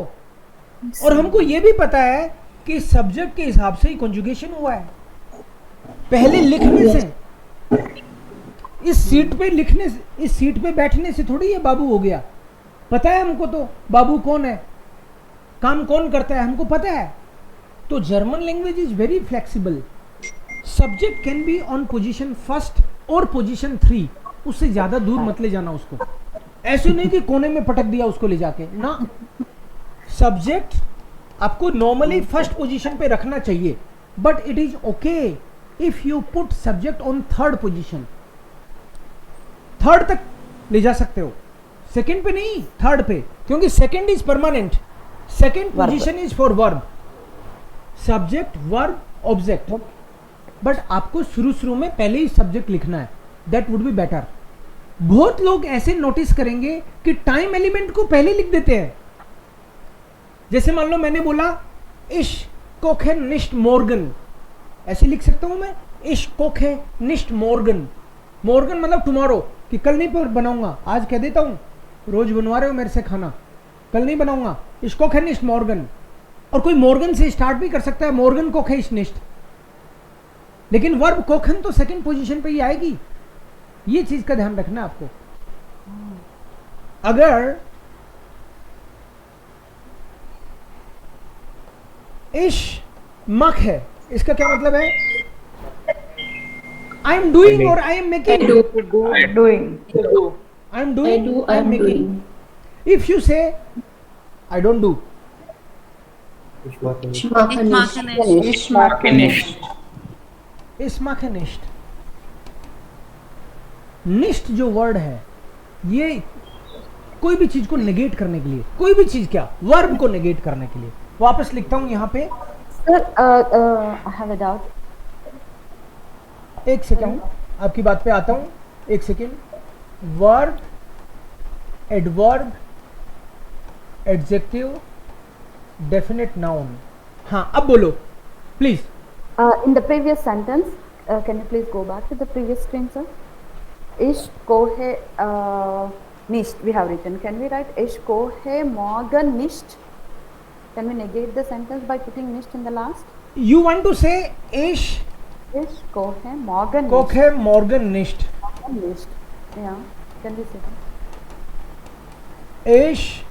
और हमको ये भी पता है कि सब्जेक्ट के हिसाब से ही कंजुगेशन हुआ है। पहले लिखने से, इस सीट पे बैठने से थोड़ी ये बाबू हो गया। पता है हमको तो बाबू कौन है, काम कौन करता है, हमको पता है। तो German language is very flexible. Subject can be on position first और पोजीशन 3, उससे ज्यादा दूर मत ले जाना उसको। ऐसे नहीं कि कोने में पटक दिया उसको ले जाके ना। सब्जेक्ट आपको नॉर्मली फर्स्ट पोजीशन पे रखना चाहिए, but it is okay if you put subject on third position. Third तक ले जा सकते हो, सेकंड पे नहीं, थर्ड पे, क्योंकि second is permanent. Second position is for verb, subject verb object. But आपको शुरू में पहले ही सब्जेक्ट लिखना है, दैट वुड बी बेटर। बहुत लोग ऐसे नोटिस करेंगे कि टाइम एलिमेंट को पहले लिख देते हैं। जैसे मान लो मैंने बोला इश कोखे निस्ट मॉर्गन, ऐसे लिख सकता हूं मैं, इश कोखे निस्ट मॉर्गन। मॉर्गन मतलब टुमारो, कि कल नहीं पर बनाऊंगा, आज कह देता हूं, रोज बनवा रहे हो मेरे से खाना, कल नहीं बनाऊंगा, इश कोखे निस्ट मॉर्गन। और कोई मॉर्गन से स्टार्ट भी कर सकता है, मॉर्गन कोखे इश निस्ट, लेकिन वर्ब कोखन तो सेकंड पोजीशन पे ही आएगी। ये चीज का ध्यान रखना आपको। अगर इश मक है, इसका क्या मतलब है? आई एम डूइंग और I am making. I am doing, I am making. If you say I don't do, Ich mache nicht. Ich mache nicht. इस मक है निष्ठ। निष्ठ जो वर्ड है, ये कोई भी चीज को नेगेट करने के लिए, कोई भी चीज क्या, वर्ब को नेगेट करने के लिए। वापस लिखता हूं यहाँ पे। Sir, I have a doubt. एक सेकेंड, आपकी बात पे आता हूं, एक second. Verb, adverb, adjective, definite noun. हाँ, अब बोलो please. In the previous sentence, can you please go back to the previous screen, sir? Ich koche nicht. We have written. Can we write ich koche morgen nicht? Can we negate the sentence by putting nicht in the last? You want to say ich koche morgen koche morgen nicht. nicht. Yeah. Can we say that? Ich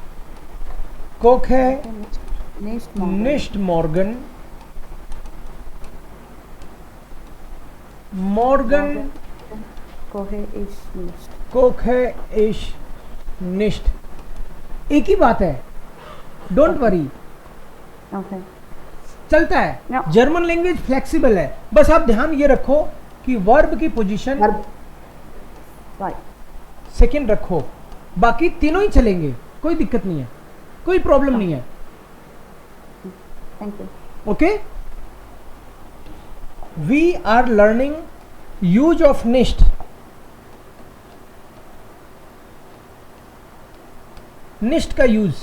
koche Nicht morgen. nicht morgen. Morgen Koche ich nicht. koche ich nicht. एक ही बात है, डोंट वरी। Okay. चलता है। Yeah. जर्मन लैंग्वेज फ्लेक्सिबल है, बस आप ध्यान ये रखो कि वर्ब की पोजीशन Verb. Right. सेकंड रखो, बाकी तीनों ही चलेंगे, कोई दिक्कत नहीं है, कोई प्रॉब्लम नहीं है। Thank you. Okay, we are learning use of निस्ट। निस्ट का यूज,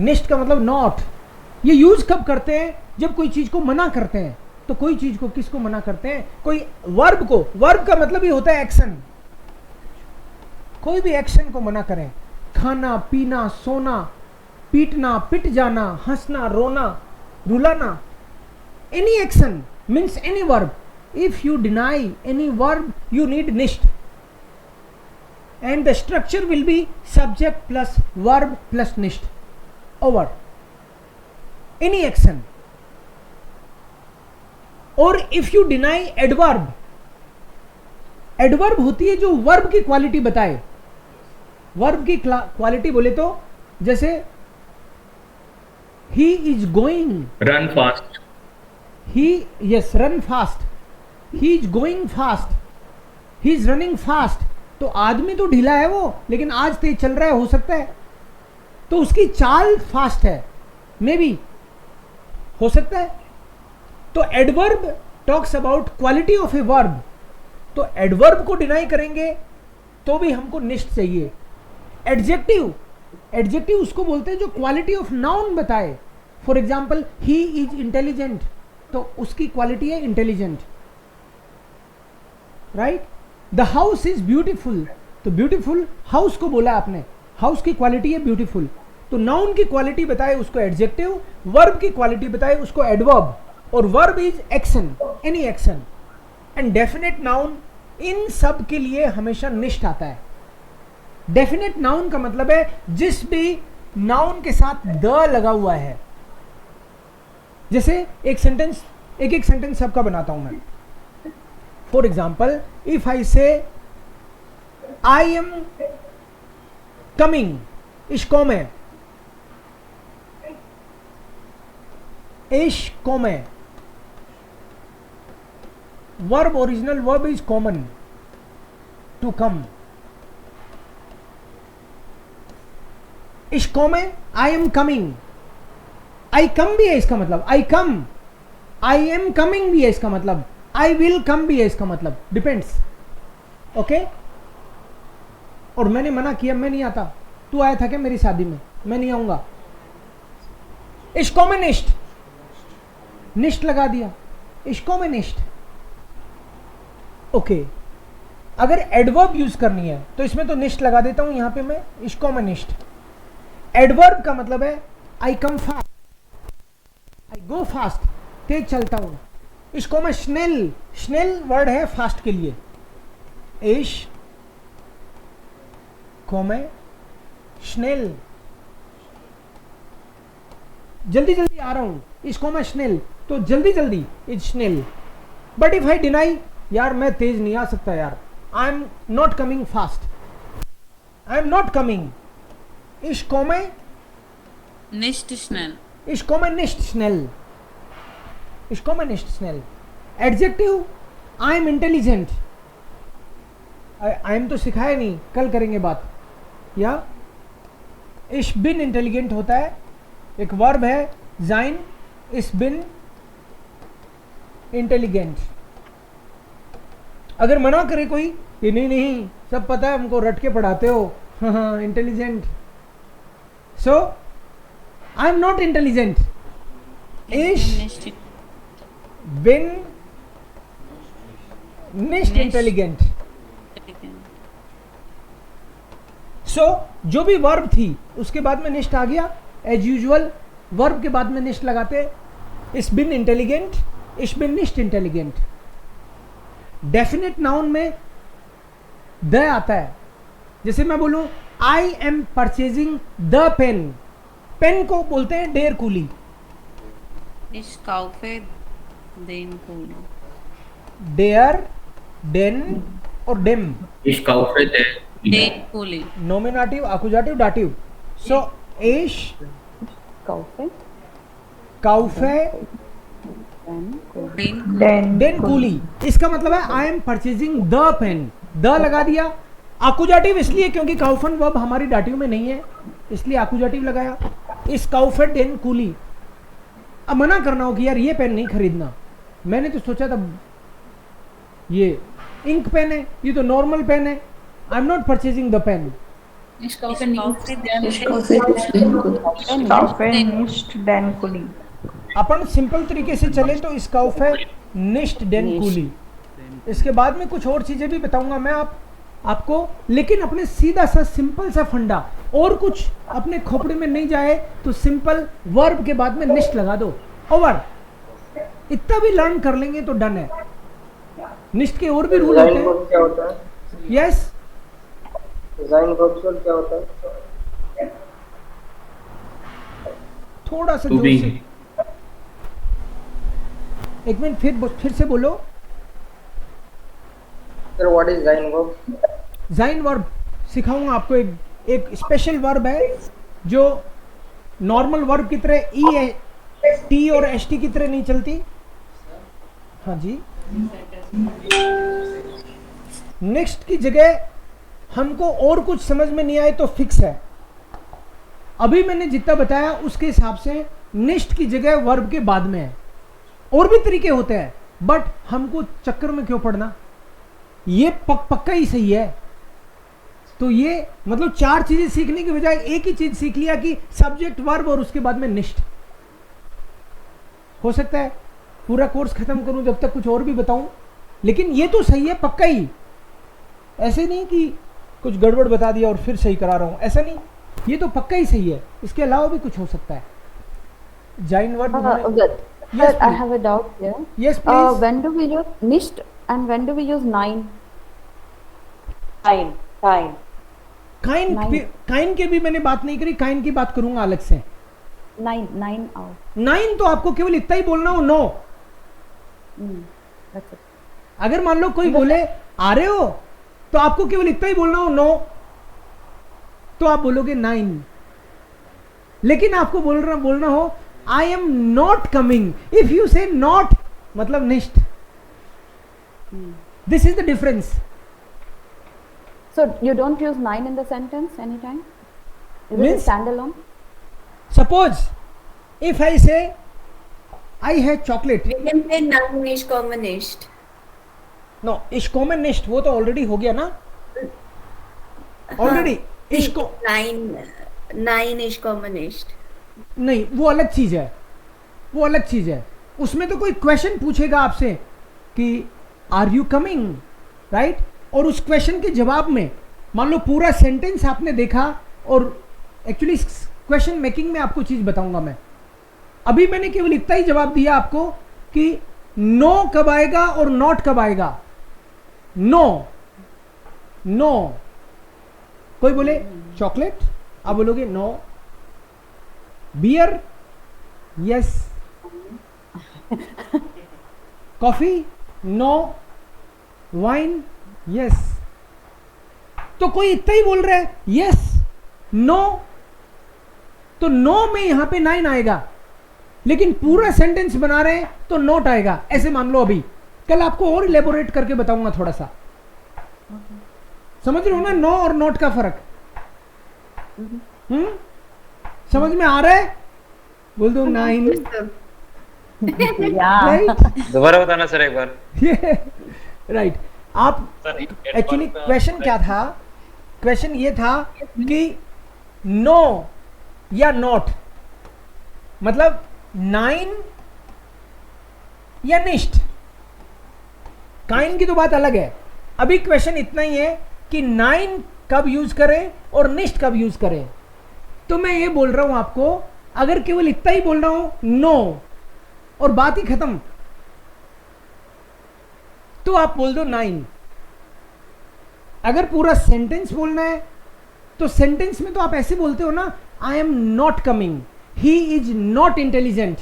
निस्ट का मतलब नॉट। ये यूज कब करते हैं? जब कोई चीज को मना करते हैं। तो कोई चीज को किसको मना करते हैं? कोई वर्ब को। वर्ब का मतलब ही होता है एक्शन। कोई भी एक्शन को मना करें, खाना, पीना, सोना, पीटना, पिट जाना, हंसना, रोना, रुलाना, any action means any verb. If you deny any verb you need निस्ट, and the structure will be subject plus verb plus nist over any action. Or if you deny adverb, adverb होती है जो verb की क्वालिटी बताए। verb की क्वालिटी बोले तो जैसे he is going, Run fast. yes, run fast, he is going fast, he is running fast। तो आदमी तो ढीला है वो, लेकिन आज तेज चल रहा है, हो सकता है तो उसकी चाल फास्ट है, मे बी, हो सकता है। तो adverb talks about quality of a verb. तो एडवर्ब को डिनाई करेंगे तो भी हमको निस्ट चाहिए। एडजेक्टिव, एडजेक्टिव उसको बोलते हैं जो क्वालिटी ऑफ नाउन बताए। For example he is intelligent, तो उसकी क्वालिटी है intelligent, right. The house is beautiful, तो ब्यूटीफुल हाउस को बोला आपने, हाउस की क्वालिटी है ब्यूटीफुल। तो नाउन की क्वालिटी बताए उसको एडजेक्टिव, वर्ब की क्वालिटी बताए उसको एडवर्ब, और verb is action, any action. And definite noun, इन सब के लिए हमेशा निष्ठ आता है। डेफिनेट नाउन का मतलब है जिस भी नाउन के साथ द लगा हुआ है। जैसे एक सेंटेंस, एक सेंटेंस सबका बनाता हूं मैं। For example, if I say I am coming, ich komme, verb, original verb is common, to come. Ich komme, I am coming, I come भी है इसका मतलब, I come, I am coming भी है इसका मतलब, आई विल कम भी है इसका मतलब, डिपेंड्स। ओके, और मैंने मना किया, मैं नहीं आता। तू आया था क्या मेरी शादी में? मैं नहीं आऊंगा। इश्को में निष्ठ, निष्ठ लगा दिया, इश्को में निष्ठ। ओके, अगर एडवर्ब यूज करनी है तो इसमें तो निष्ठ लगा देता हूं यहां पे मैं, इश्को में निष्ठ। एडवर्ब का मतलब है आई कम फास्ट, आई गो फास्ट, तेज चलता हूं। इसको मैं स्नेल, स्नेल वर्ड है फास्ट के लिए। इश को मैं स्नेल, जल्दी जल्दी आ रहा हूं, इसको मैं स्नेल, तो जल्दी जल्दी इज स्नेल। बट इफ आई डिनाई, यार मैं तेज नहीं आ सकता यार, I am not coming fast, I am not coming. इसको मैं Nicht schnell. इसको मैं निष्ठ स्नेल, इसको मैं निष्ठ स्नेल। Adjective, I am intelligent, I am तो सिखाया नहीं, कल करेंगे बात। या इश बिन इंटेलिजेंट होता है, एक वर्ब है जाइन, इस बिन इंटेलिजेंट। अगर मना करे कोई, ये नहीं नहीं सब पता है हमको, रट के पढ़ाते हो, हाँ intelligent. So I am not intelligent, इश बिन निष्ठ इंटेलिजेंट। सो जो भी वर्ब थी उसके बाद में निष्ठ आ गया। एज यूजुअल वर्ब के बाद में निष्ठ लगाते, इस बिन इंटेलिजेंट, इस बिन निष्ठ इंटेलिजेंट। डेफिनेट नाउन में द आता है। जैसे मैं बोलूं I am purchasing the pen, pen को बोलते हैं डेर कूली। Ich kaufe den Kuli. डेयर, डेन और डेम, Ich kaufe den Kuli. Nominative, आकुजाटिव, डाटिव। सो इश Kaufe. काउफे देन कूली, इसका मतलब है I am purchasing the pen, the लगा दिया। आकुजाटिव इसलिए क्योंकि काउफन वर्ब हमारी डाटिव में नहीं है, इसलिए आकुजाटिव लगाया। इस काउफे देन कूली, अब मना करना हो कि यार ये पेन नहीं खरीदना, मैंने तो सोचा था ये इंक पेन है, ये तो नॉर्मल पेन है, I am not purchasing the pen. अपन सिंपल तरीके से चले तो इस काउफे निस्ट देन कूली। इसके बाद में कुछ और चीजें भी बताऊंगा मैं आपको, लेकिन अपने सीधा सा सिंपल सा फंडा, और कुछ अपने खोपड़े में नहीं जाए तो सिंपल वर्ब के बाद में निस्ट लगा दो, ओवर। इतना भी लर्न कर लेंगे तो डन है। निस्ट के और भी रूल होते हैं। क्या होता है? यस, डिजाइन वर्चुअल क्या होता है? थोड़ा सा जोर से, एक मिनट फिर से बोलो। Sir what is design verb? Design verb सिखाऊंगा आपको। एक स्पेशल वर्ब है जो नॉर्मल वर्ब की तरह ई है, टी और एस टी की तरह नहीं चलती। हाँ जी, नेक्स्ट की जगह हमको और कुछ समझ में नहीं आए तो फिक्स है। अभी मैंने जितना बताया उसके हिसाब से नेक्स्ट की जगह वर्ब के बाद में है। और भी तरीके होते हैं, बट हमको चक्कर में क्यों पड़ना, ये पक्का ही सही है। तो ये मतलब 4 चीजें सीखने की बजाय एक ही चीज सीख लिया कि सब्जेक्ट वर्ब और उसके बाद में निष्ठ। हो सकता है पूरा कोर्स खत्म करूं जब तक कुछ और भी बताऊं, लेकिन ये तो सही है पक्का ही। ऐसे नहीं कि कुछ गड़बड़ बता दिया और फिर सही करा रहा हूं, ऐसा नहीं, ये तो पक्का ही सही है। इसके अलावा भी कुछ हो सकता है। जाइन word Yes, I have a doubt here. Yes, please. When do we use nicht and when do we use nine? Kind. काइन के भी मैंने बात नहीं करी, काइन की बात करूंगा अलग से। Nine out. 9 तो आपको केवल इतना ही बोलना हो, नो। That's it. अगर मान लो कोई बोले आ रहे हो तो आपको केवल इतना ही बोलना हो, नो, तो आप बोलोगे 9। लेकिन आपको बोलना हो I am not coming. If you say not, मतलब nicht. This is the difference. So you don't use nine in the sentence anytime? Is it a Means- standalone? Suppose if I say I had chocolate. We can say nine is commonist. No, is common nicht, वो तो already हो गया ना? Already. इसको Nine is commonist. नहीं, वो अलग चीज है, वो अलग चीज है। उसमें तो कोई क्वेश्चन पूछेगा आपसे कि आर यू कमिंग, राइट, और उस क्वेश्चन के जवाब में मान लो पूरा सेंटेंस आपने देखा, और एक्चुअली क्वेश्चन मेकिंग में आपको चीज बताऊंगा मैं। अभी मैंने केवल इतना ही जवाब दिया आपको कि नो कब आएगा और नॉट कब आएगा। नो, कोई बोले चॉकलेट, आप बोलोगे no. Beer, yes. Coffee, no. Wine, yes. तो कोई इतना ही बोल रहा है यस, नो, तो नो में यहां पे 9 आएगा, लेकिन पूरा सेंटेंस बना रहे हैं तो नोट आएगा। ऐसे मान लो, अभी कल आपको और इलेबोरेट करके बताऊंगा थोड़ा सा। समझ रहे हो ना नो और नोट का फर्क? समझ में आ रहा है? बोल दो 9। दोबारा बताना सर एक बार। राइट। आप एक्चुअली क्वेश्चन क्या था? क्वेश्चन ये था कि नो या नॉट, मतलब 9 या निष्ठ। काइन की तो बात अलग है। अभी क्वेश्चन इतना ही है कि 9 कब यूज करें और निष्ठ कब यूज करें। तो मैं ये बोल रहा हूं आपको, अगर केवल इतना ही बोल रहा हूं नो और बात ही खत्म, तो आप बोल दो 9। अगर पूरा सेंटेंस बोलना है तो सेंटेंस में तो आप ऐसे बोलते हो ना, आई am not coming, he is not intelligent,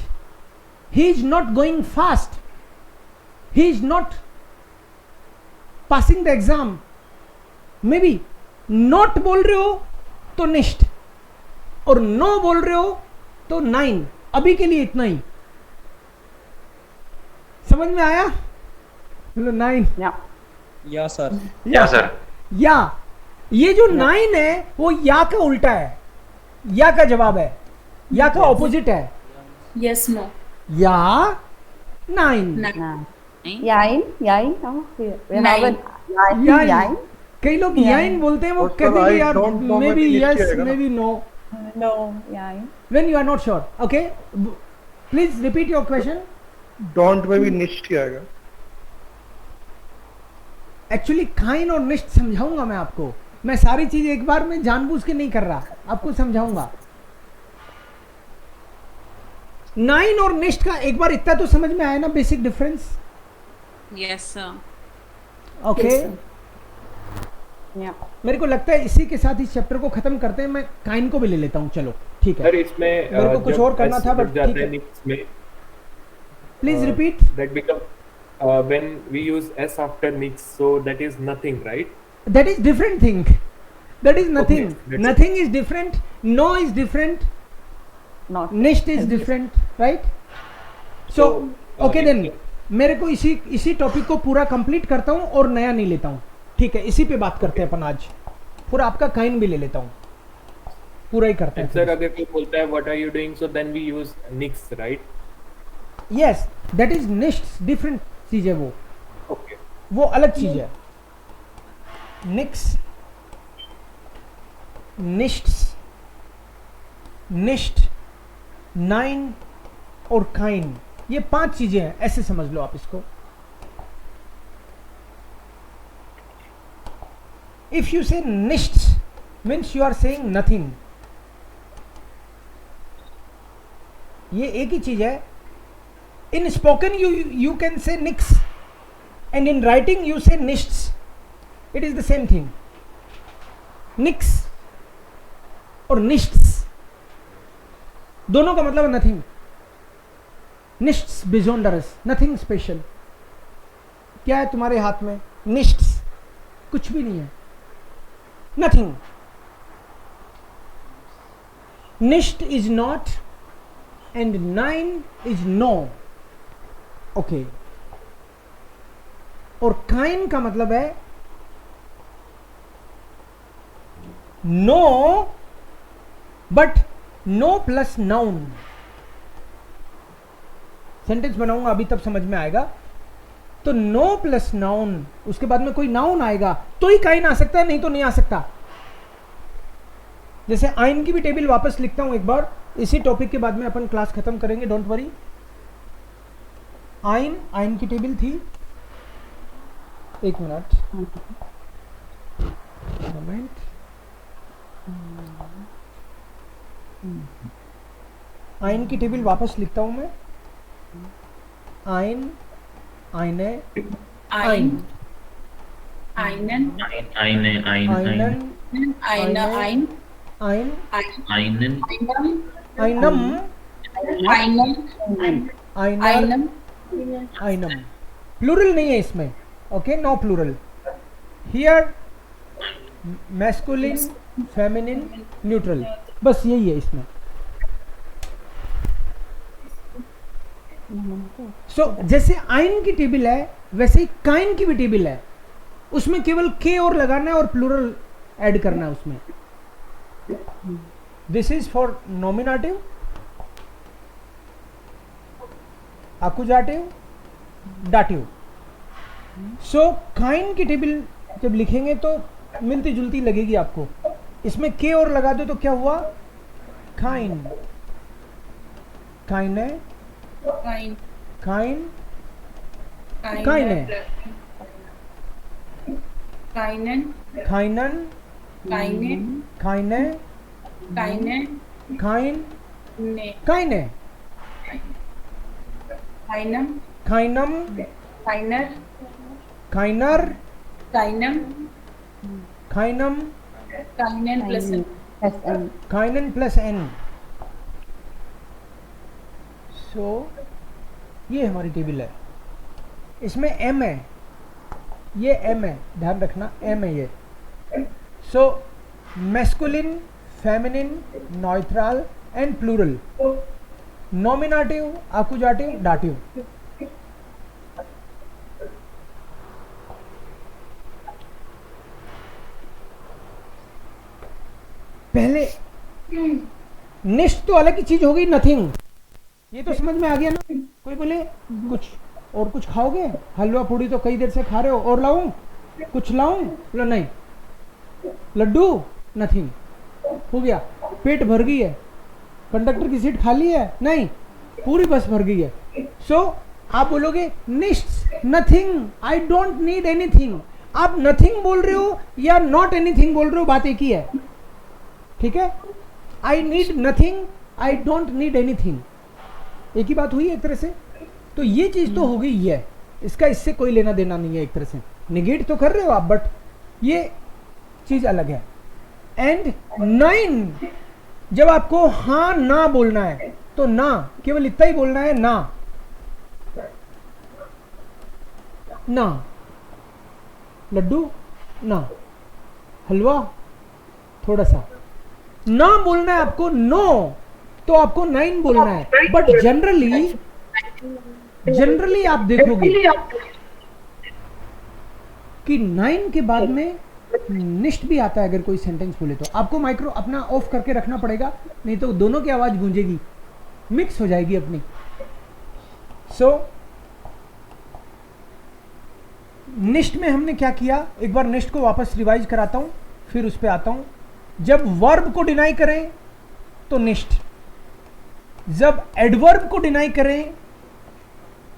he is not going fast, he is not passing the exam. May be not बोल रहे हो तो निष्ठ, और नो बोल रहे हो तो 9। अभी के लिए इतना ही। समझ में आया? बोलो 9। या सर। या ये जो 9 है वो या का उल्टा है, या का जवाब है, या का ऑपोजिट है। Yes, no. या 9 Yain, yain. Oh, we have Nine. a याइन। yain. कई लोग याइन बोलते हैं, वो और कहते हैं I कि यार don't know मे में बी भी यस निश्चय आएगा मे ना। बी नो, No, yain. When you are not sure. Okay, please repeat your question. Don't में भी निश्चय आएगा। एक्चुअली काइन और निष्ठ समझाऊंगा मैं आपको, मैं सारी चीज एक बार में जानबूझ के नहीं कर रहा, आपको समझाऊंगा। 9 और निष्ठ का एक बार इतना तो समझ में आया ना, basic difference? Yes, sir. Okay Yes, sir. Yeah. मेरे को लगता है इसी के साथ इस चैप्टर को खत्म करते हैं। मैं काइन को भी ले लेता हूँ, चलो ठीक है। सर इसमें मेरे को कुछ जब और करना S था, लग बट जाता ठीक है है। निक्स में, please repeat. that become when we use S after nix, so that is nothing, right? That is different thing. That is nothing. Okay, that's Nothing is different. No is different. Not. Nisht is different, right? So, okay then. मेरे को इसी टॉपिक को पूरा कंप्लीट करता हूँ और नया नहीं लेता हूँ, ठीक है? इसी पे बात करते हैं अपन आज। पूरा आपका काइन भी ले लेता हूँ, पूरा ही करते हैं। सर अगर कोई बोलता है what are you doing, so then we use nix, right? Yes, that is निष्ठ, डिफरेंट चीज है वो। Okay. वो अलग चीज है। निक्स, निष्ठ, निष्ठ, 9 और काइन, ये 5 चीजें हैं, ऐसे समझ लो आप इसको। इफ यू से निष्ठ means you are saying nothing. ये एक ही चीज है। In spoken you can say nix, and in writing you say nichts. It is the same thing. Nix और nichts दोनों का मतलब nothing. nichts besonderes, nothing special। क्या है तुम्हारे हाथ में? nichts, कुछ भी नहीं है, nothing। nicht is not and 9 is no। Okay, और काइन का मतलब है no, but no plus noun. Sentence बनाऊंगा अभी, तब समझ में आएगा। तो नो प्लस नाउन, उसके बाद में कोई नाउन आएगा तो ही काइन आ सकता है, नहीं तो नहीं आ सकता। जैसे आइन की भी टेबल वापस लिखता हूं एक बार, इसी टॉपिक के बाद में अपन क्लास खत्म करेंगे, डोंट वरी। आइन की टेबल थी, एक मिनट, मोमेंट। आइन की टेबल वापस लिखता हूं मैं। आइन, आइने, आइन, Einen. Einen. आइनन, Eine. Ein. आइन, Einen. आइनम, Einen. आइनर, Einem. आइनम। प्लूरल नहीं है इसमें, okay, no plural here. Masculine, feminine, neutral, बस यही है इसमें। सो जैसे आइन की टेबल है वैसे ही काइन की भी टेबल है, उसमें केवल के और लगाना है और प्लूरल ऐड करना है उसमें। दिस इज फॉर नॉमिनेटिव, आकुजाटिव, डाटिव। सो काइन की टेबल जब लिखेंगे तो मिलती जुलती लगेगी आपको। इसमें के और लगा दो तो क्या हुआ? काइन, काइने, Ein. काइन, Eine. काइने, Keinen. काइनन, Keine. काइने, Keine. काइन, Ne. काइने, Keinem. काइनम, Keiner. काइनर, Keinem. काइनम, Keinen plus N. SN. काइनन प्लस एन। सो ये हमारी टेबल है, इसमें एम है, ये एम है, ध्यान रखना एम है ये। So masculine, feminine, neutral and plural, nominative, आकुजाटिव, डाटिव। पहले निष्ठ तो अलग ही चीज हो गई, नथिंग, ये तो समझ में आ गया ना। कोई बोले कुछ खाओगे, हलवा पूड़ी तो कई देर से खा रहे हो, और लाऊं, कुछ लाऊं, बोला नहीं, लड्डू, नथिंग, हो गया, पेट भर गई है, कंडक्टर की सीट खाली है, नहीं, पूरी बस भर गई है। सो आप बोलोगे निष्ठ, nothing, I don't need anything. आप नथिंग बोल रहे हो या नॉट एनीथिंग बोल रहे हो, बात एक ही है, ठीक है। I need nothing, I don't need anything, एक ही बात हुई एक तरह से। तो ये चीज तो हो गई है, इसका इससे कोई लेना देना नहीं है, एक तरह से निगेट तो कर रहे हो आप, बट ये चीज अलग है। एंड 9, जब आपको हाँ ना बोलना है तो ना, केवल इतना ही बोलना है, ना, ना, लड्डू ना, हलवा थोड़ा सा, ना बोलना है आपको, नो तो आपको 9 बोलना है। बट जनरली आप देखोगे कि 9 के बाद में निष्ठ भी आता है। अगर कोई सेंटेंस बोले तो आपको माइक्रो अपना ऑफ करके रखना पड़ेगा, नहीं तो दोनों की आवाज गूंजेगी, मिक्स हो जाएगी अपनी। सो निष्ठ में हमने क्या किया, एक बार निष्ठ को वापस रिवाइज कराता हूं, फिर उस पर आता हूं। जब वर्ब को डिनाई करें तो निष्ठ, जब एडवर्ब को डिनाई करें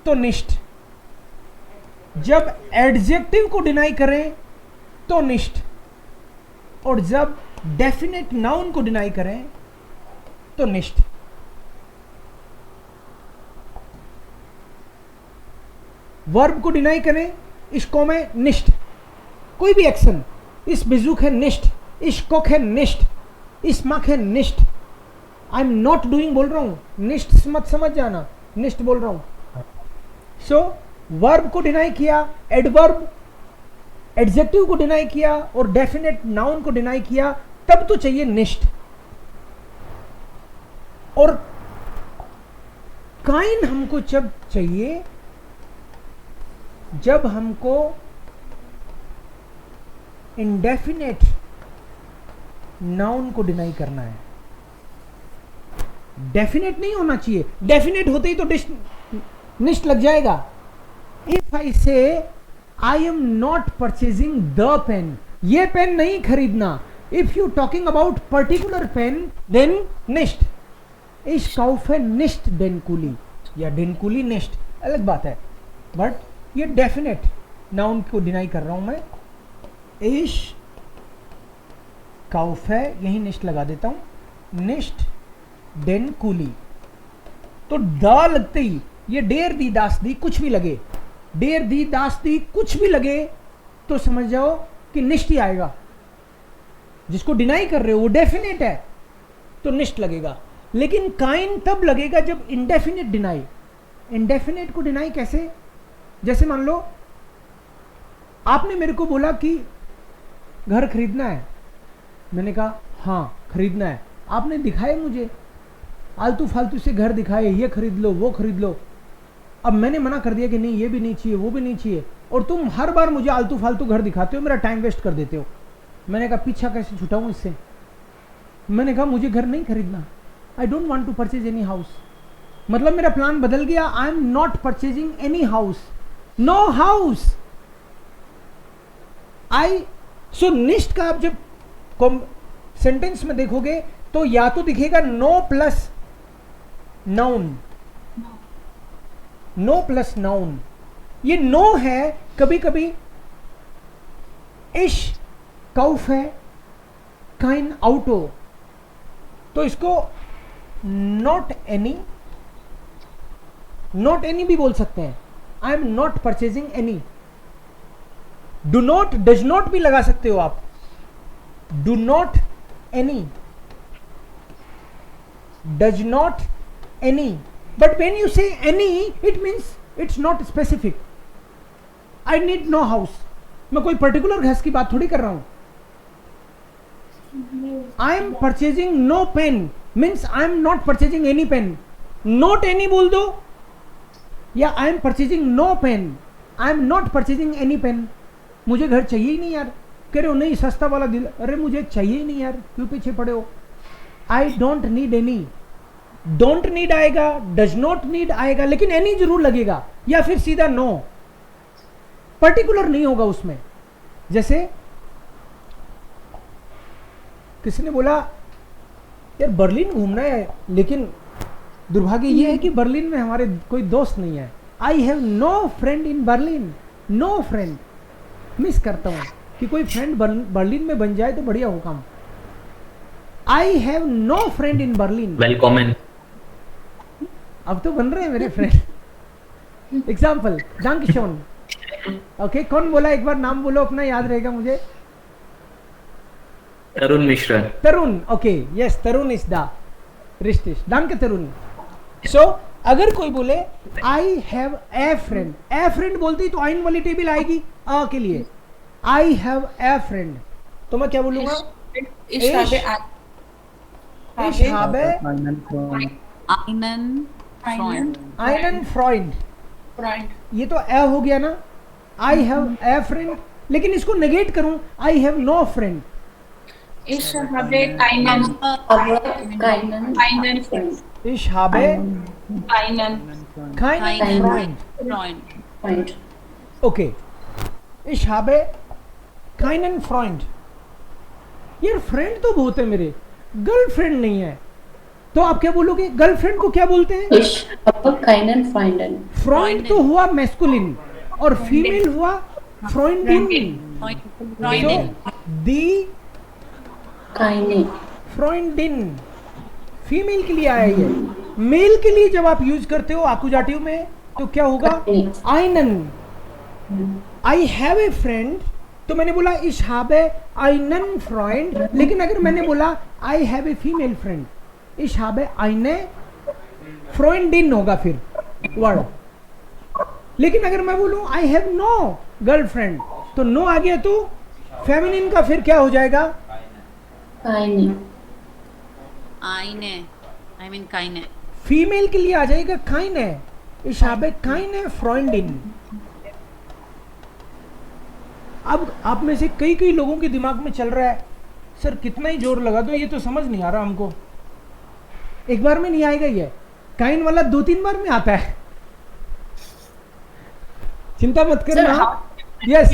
तो निष्ठ, जब एडजेक्टिव को डिनाई करें तो निष्ठ, और जब डेफिनेट नाउन को डिनाई करें तो निष्ठ। वर्ब को डिनाई करें, इसको में निष्ठ, कोई भी एक्शन, इस बिजुक है निष्ठ, इस कोक है निष्ठ, इस मक है निष्ठ। आई एम नॉट डूइंग बोल रहा हूं, निष्ठ मत समझ जाना, निष्ठ बोल रहा हूं। सो वर्ब को डिनाई किया, एडवर्ब एडजेक्टिव को डिनाई किया और डेफिनेट नाउन को डिनाई किया, तब तो चाहिए निष्ठ। और काइन हमको जब चाहिए, जब हमको इंडेफिनेट नाउन को डिनाई करना है। डेफिनेट नहीं होना चाहिए, डेफिनेट होते ही तो निष्ठ लग जाएगा। If I say I am not purchasing the pen, ये पेन नहीं खरीदना। If you talking about particular pen, then निष्ठ। इस काउफे निष्ठ डेनकुली या डेनकुली निष्ठ, अलग बात है, बट ये डेफिनेट नाउन को डिनाई कर रहा हूं मैं। इश काउफे, यही निष्ठ लगा देता हूं, निष्ठ डेनकुली। तो द लगते ही ये डेर दी दास दी कुछ भी लगे, डेर दी दास दी कुछ भी लगे तो समझ जाओ कि निष्ठ ही आएगा। जिसको डिनाई कर रहे हो वो डेफिनेट है तो निष्ठ लगेगा। लेकिन काइन तब लगेगा जब इंडेफिनेट डिनाई। इंडेफिनेट को डिनाई कैसे? जैसे मान लो आपने मेरे को बोला कि घर खरीदना है, मैंने कहा हाँ खरीदना है। आपने दिखाए मुझे आलतू फालतू से घर दिखाए, ये खरीद लो वो खरीद लो। अब मैंने मना कर दिया कि नहीं ये भी नहीं चाहिए वो भी नहीं चाहिए, और तुम हर बार मुझे आलतू फालतू घर दिखाते हो, मेरा टाइम वेस्ट कर देते हो। मैंने कहा पीछा कैसे छुटाऊं इससे। मैंने कहा मुझे घर नहीं खरीदना, I don't want to purchase any house. मतलब मेरा प्लान बदल गया, I am not purchasing any house, no house. So निष्ठ का आप जब सेंटेंस में देखोगे तो या तो दिखेगा no plus noun, no plus noun. ये नो है, कभी कभी इश काउफ है, काइन आउटो, तो इसको नॉट एनी, नॉट एनी भी बोल सकते हैं। I am not purchasing any. Do not, does not भी लगा सकते हो आप, do not any, does not any. But when you say any it means it's not specific. I need no house, मैं कोई पर्टिकुलर घर की बात थोड़ी कर रहा हूं। I am purchasing no pen means I am not purchasing any pen. Not any बोल दो या I am purchasing no pen, I am not purchasing any pen. मुझे घर चाहिए ही नहीं यार, कह रहे हो नहीं सस्ता वाला दिल, अरे मुझे चाहिए ही नहीं यार, क्यों पीछे पड़े हो। I don't need any, don't need आएगा, डज नॉट नीड आएगा, लेकिन एनी जरूर लगेगा, या फिर सीधा नो, पर्टिकुलर नहीं होगा उसमें। जैसे किसी ने बोला यार बर्लिन घूमना है, लेकिन दुर्भाग्य ये है कि बर्लिन में हमारे कोई दोस्त नहीं है। I have no friend in Berlin, no friend. Miss करता हूं कि कोई फ्रेंड बर्लिन में बन जाए तो बढ़िया हो काम। I have no friend in Berlin. Welcome. अब तो बन रहे हैं मेरे फ्रेंड। एग्जाम्पल डांकशॉन। ओके, कौन बोला, एक बार नाम बोलो अपना, याद रहेगा मुझे। Tarun Mishra. Tarun, okay, yes, Tarun is the रिश्तेश, डांके तरुण। सो अगर कोई बोले I have a friend, a friend बोलती तो आइन वाली टेबल आएगी अ के लिए। आई हैव ए फ्रेंड, तो मैं क्या बोलूंगा? Ich habe einen Freund। ये तो ए हो गया ना। आई हैव ए फ्रेंड, लेकिन इसको नेगेट करूं, I have no friend. Ich habe keinen Freund. Ich habe keinen Freund. Okay. Ich habe keinen Freund. यार फ्रेंड तो बहुत है मेरे, गर्लफ्रेंड नहीं है, तो आप क्या बोलोगे? गर्लफ्रेंड को क्या बोलते हैं? Ich habe keinen Freundin. Friend तो हुआ मैस्कुलिन और फीमेल हुआ फ्रेंडिन। दी Keine. फ्रेंडिन फीमेल के लिए आया ये। मेल के लिए जब आप यूज करते हो आकुजाटिव में तो क्या होगा? आइनन। आई हैव ए फ्रेंड, तो मैंने बोला इश हैव ए आइनन फ्रेंड, लेकिन अगर मैंने बोला आई हैव ए फीमेल फ्रेंड, इश हैव ए आइने फ्रेंडिन होगा फिर वर्ड। लेकिन अगर मैं बोलूं आई हैव नो गर्लफ्रेंड, तो नो आ गया, तो फेमिनिन का फिर क्या हो जाएगा? Keine. Eine. I mean keine. Female के लिए आ जाएगा काइने। इश हैव ए काइने फ्रेंडिन। अब आप में से कई कई लोगों के दिमाग में चल रहा है सर कितना ही जोर लगा दो ये तो समझ नहीं आ रहा हमको। एक बार में नहीं आएगा, ये काइन वाला 2-3 बार में आता है, चिंता मत करना। Yes,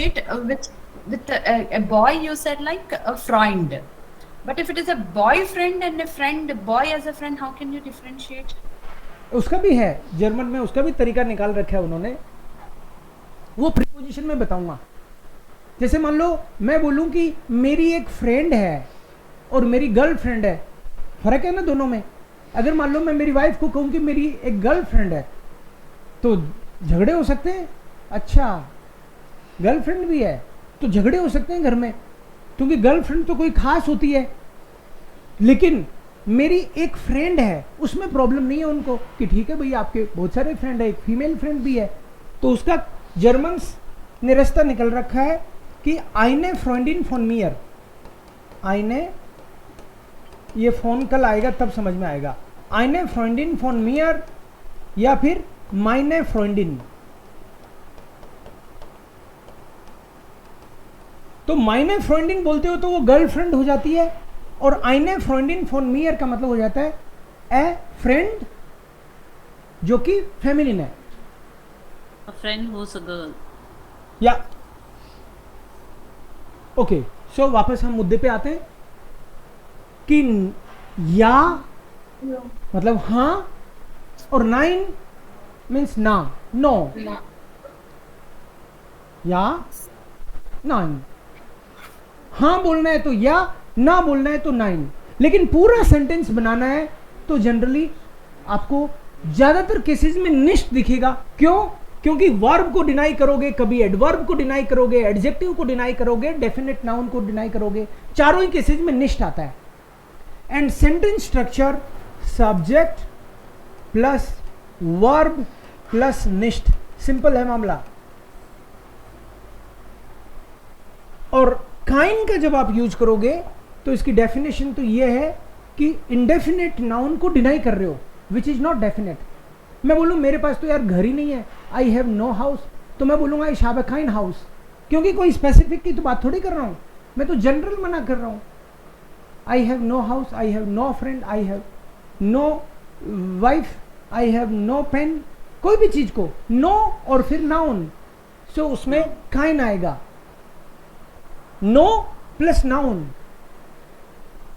With a boy you said like a friend, but if it is a boyfriend and a friend, boy as a friend, how can you differentiate? उसका भी है, जर्मन में उसका भी तरीका निकाल रखा है उन्होंने, वो प्रीपोजिशन में बताऊंगा। जैसे मान लो मैं बोलूं कि मेरी एक फ्रेंड है और मेरी गर्लफ्रेंड है, फर्क है ना दोनों में। अगर मान लो मैं मेरी वाइफ को कहूं कि मेरी एक गर्लफ्रेंड है तो झगड़े हो सकते हैं। अच्छा, गर्लफ्रेंड भी है तो झगड़े हो सकते हैं घर में, क्योंकि गर्लफ्रेंड तो कोई खास होती है, लेकिन मेरी एक फ्रेंड है उसमें प्रॉब्लम नहीं है उनको कि ठीक है भाई आपके बहुत सारे फ्रेंड है, एक फीमेल फ्रेंड भी है, तो उसका जर्मन ने रास्ता निकल रखा है कि आइने फ्रेंडिन फोन मियर। आइने, ये फोन कल आएगा तब समझ में आएगा। आइने फ्रेंडिन फोन मियर या फिर माइने फ्रेंडिन। तो माइने फ्रेंडिन बोलते हो तो वो गर्लफ्रेंड हो जाती है, और आइने फ्रेंडिन फोन मियर का मतलब हो जाता है ए फ्रेंड, जो कि फेमिनिन है। A friend who's a girl. या ओके, सो वापस हम मुद्दे पे आते हैं कि या मतलब हाँ, और नाइन मीन्स ना, नो, या नाइन। हाँ बोलना है तो या, ना बोलना है तो नाइन। लेकिन पूरा सेंटेंस बनाना है तो जनरली आपको ज्यादातर केसेस में निष्ठ दिखेगा। क्यों? क्योंकि वर्ब को डिनाई करोगे, कभी एडवर्ब को डिनाई करोगे, एडजेक्टिव को डिनाई करोगे, डेफिनेट नाउन को डिनाई करोगे, चारों ही केसेस में निष्ठ आता है। And sentence structure subject plus verb plus निष्ठ, सिंपल है मामला। और काइन का जब आप यूज करोगे तो इसकी डेफिनेशन तो ये है कि इंडेफिनेट नाउन को डिनाई कर रहे हो, विच इज नॉट डेफिनेट। मैं बोलूं मेरे पास तो यार घर ही नहीं है, आई हैव नो हाउस, तो मैं बोलूंगा आई हैव अ काइन हाउस, क्योंकि कोई स्पेसिफिक की तो बात थोड़ी कर रहा हूं। मैं तो जनरल मना कर रहा हूं. I have no house, I have no friend, I have no wife, I have no pen, कोई भी चीज को नो और फिर नाउन, सो उसमें काइन आएगा. No plus noun,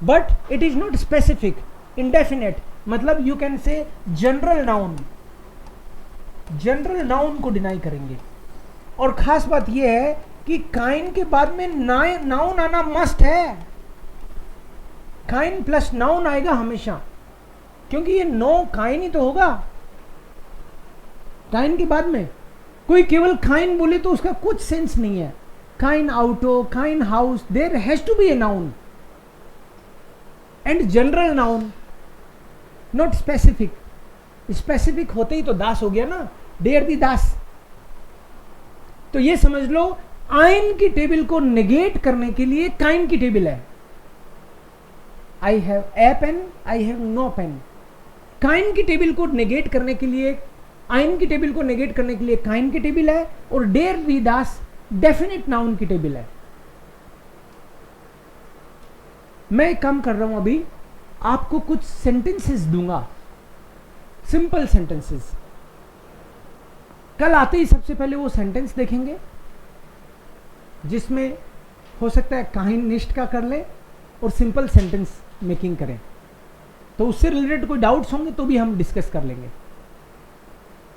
but it is not specific, indefinite. मतलब you can say general noun. General noun को डिनाई करेंगे. और खास बात यह है कि काइन के बाद में नाउन आना मस्ट है. काइन प्लस नाउन आएगा हमेशा, क्योंकि ये नो काइन ही तो होगा. काइन के बाद में कोई केवल काइन बोले तो उसका कुछ सेंस नहीं है. काइन आउटो, काइन house, there has to be a noun and general noun, not specific. Specific होते ही तो दास हो गया ना, डेयर दी दास. तो ये समझ लो आइन की टेबल को नेगेट करने के लिए काइन की टेबल है. I have a pen, I have no pen. काइन की टेबल को नेगेट करने के लिए, आइन की टेबल को नेगेट करने के लिए काइन की टेबल है. और डेयर दी दास डेफिनेट नाउन की टेबल है. मैं एक काम कर रहा हूं, अभी आपको कुछ सेंटेंसेस दूंगा, सिंपल सेंटेंसेस. कल आते ही सबसे पहले वो सेंटेंस देखेंगे जिसमें हो सकता है काइन निष्ठ का कर ले और सिंपल सेंटेंस मेकिंग करें. तो उससे रिलेटेड कोई डाउट्स होंगे तो भी हम डिस्कस कर लेंगे.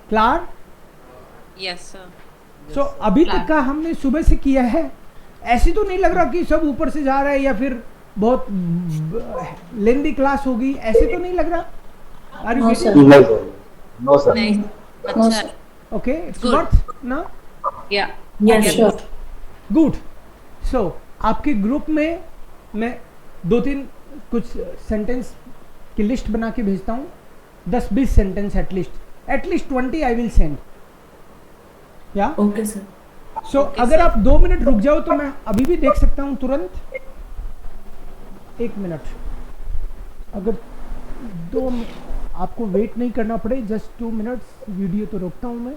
क्लियर? Yes sir. सो अभी तक का हमने सुबह से किया है. ऐसी तो नहीं लग रहा कि सब ऊपर से जा रहा है या फिर बहुत लेंदी क्लास होगी, ऐसे तो नहीं लग रहा. No, sir. No sir. नहीं. No, अच्छा. sir. Okay, it's Good. Worth ना. या. Yeah, sure. गुड. सो आपके ग्रुप में मैं 2-3 कुछ सेंटेंस की लिस्ट बना के भेजता हूँ. 10-20 sentence at least 20 I will send. या Okay, sir. सो अगर आप 2 मिनट रुक जाओ तो मैं अभी भी देख सकता हूँ तुरंत. 1 मिनट. अगर 2 आपको वेट नहीं करना पड़े, जस्ट 2 मिनट्स वीडियो तो रोकता हूँ मैं.